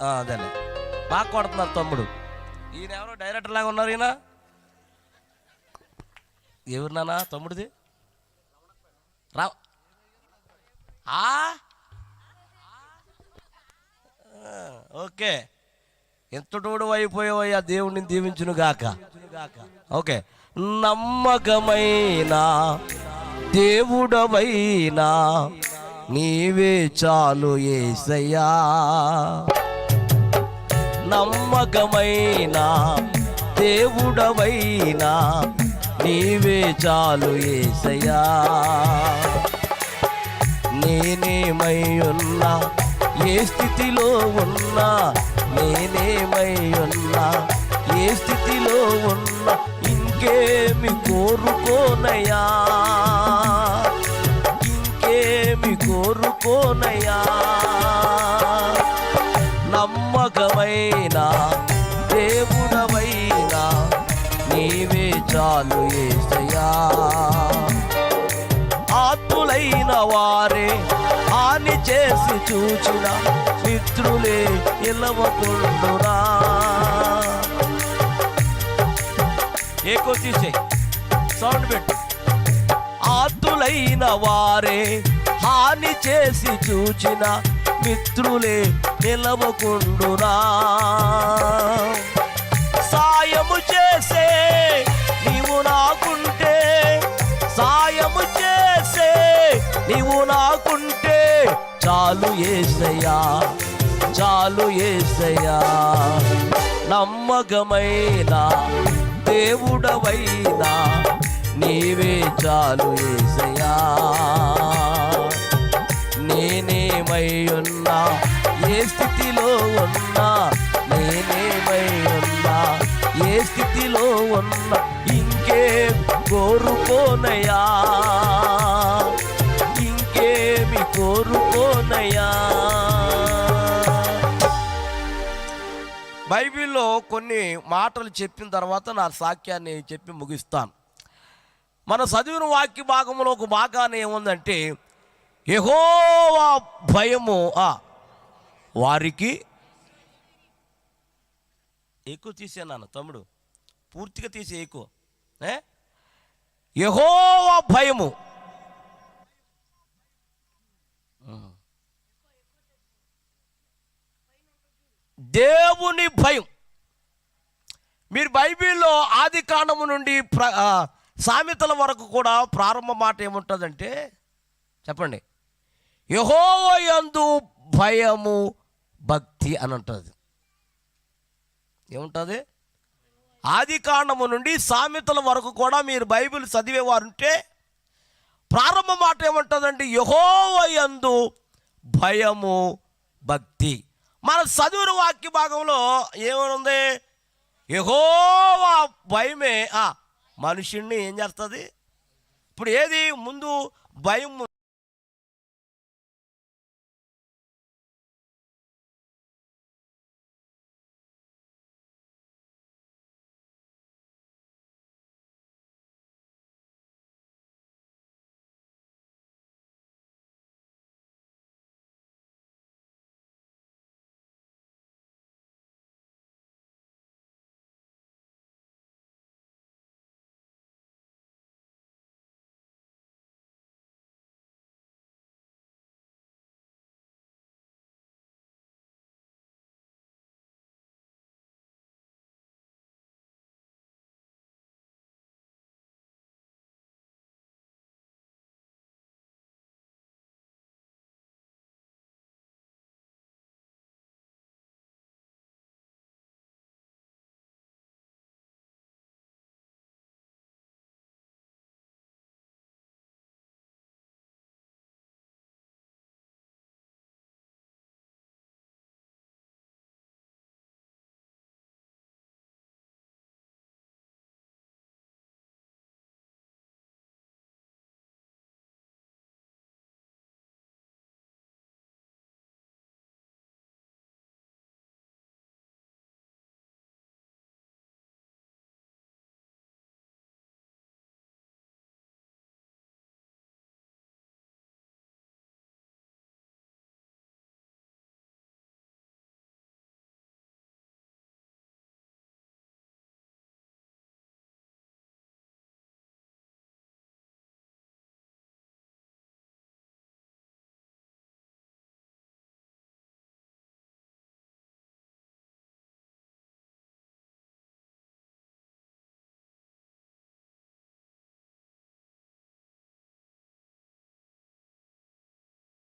అదే బాగా కొడుతున్నారు తమ్ముడు. ఈయన ఎవరో డైరెక్టర్ లాగా ఉన్నారు. ఈయన ఎవరు నాన్న తమ్ముడిది? రా ఓకే, ఎంతటోడు అయిపోయావయ్యా, దేవుడిని దీవించును గాక. ఓకే, నమ్మకమైన దేవుడవైనా నీవే చాలు యేసయ్యా. నమ్మకమైన దేవుడవైనా నీవే చాలు యేసయ్యా. నేనేమై ఉన్నా, ఏ స్థితిలో ఉన్నా, నేనేమై ఉన్నా, ఏ స్థితిలో ఉన్నా, ఇంకేమి కోరుకోనయ్యా, ఇంకేమి కోరుకోనయ్యా. నమ్మకమైన దేవుడవైనా నీవే చాలు యేసయ్యా. ఆత్ములైన వారే హాని చేసి చూచిన మిత్రులే నిలవకుండురా. ఏకో తీసే సౌండ్ పెట్టు. ఆత్ములైన వారే హాని చేసి చూచిన మిత్రులే నిలవకుండురా. సాయము చేసే నీవు నాకుంటే, సాయము చేసే నీవు నాకుంటే చాలు యేసయ్యా, చాలు యేసయ్యా. నమ్మకమైన దేవుడవైనా నీవే చాలు యేసయ్యా. నేనేమై ఉన్నా, ఏ స్థితిలో ఉన్నా, నేనేమై ఉన్నా, ఏ స్థితిలో ఉన్నా, ఇంకేం కోరుకోనయ్యా, ఇంకేమి కోరుకోనయ్యా. బైబిల్లో కొన్ని మాటలు చెప్పిన తర్వాత నా సాక్యాన్ని చెప్పి ముగిస్తాను. మన చదివిన వాక్య భాగంలో ఒక భాగాన్ని ఏముందంటే, యెహోవా భయము వారికి ఎక్కువ తీసేనాను తమ్ముడు, పూర్తిగా తీసే ఎక్కువ. యెహోవా భయము, దేవుని భయం. మీరు బైబిల్లో ఆది కాండము నుండి సామెతల వరకు కూడా ప్రారంభ మాట ఏముంటుందంటే చెప్పండి, యెహోవా యందు భయము భక్తి అని ఉంటుంది. ఏముంటుంది? ఆది కాండము నుండి సామెతల వరకు కూడా మీరు బైబిల్ చదివేవారుంటే ప్రారంభ మాట ఏముంటుందంటే యెహోవా యందు భయము భక్తి. మన చదువుల వాక్య భాగంలో ఏమనుంది? యెహోవా భయమే మనుషుణ్ణి ఏం చేస్తుంది? ఇప్పుడు ఏది ముందు భయం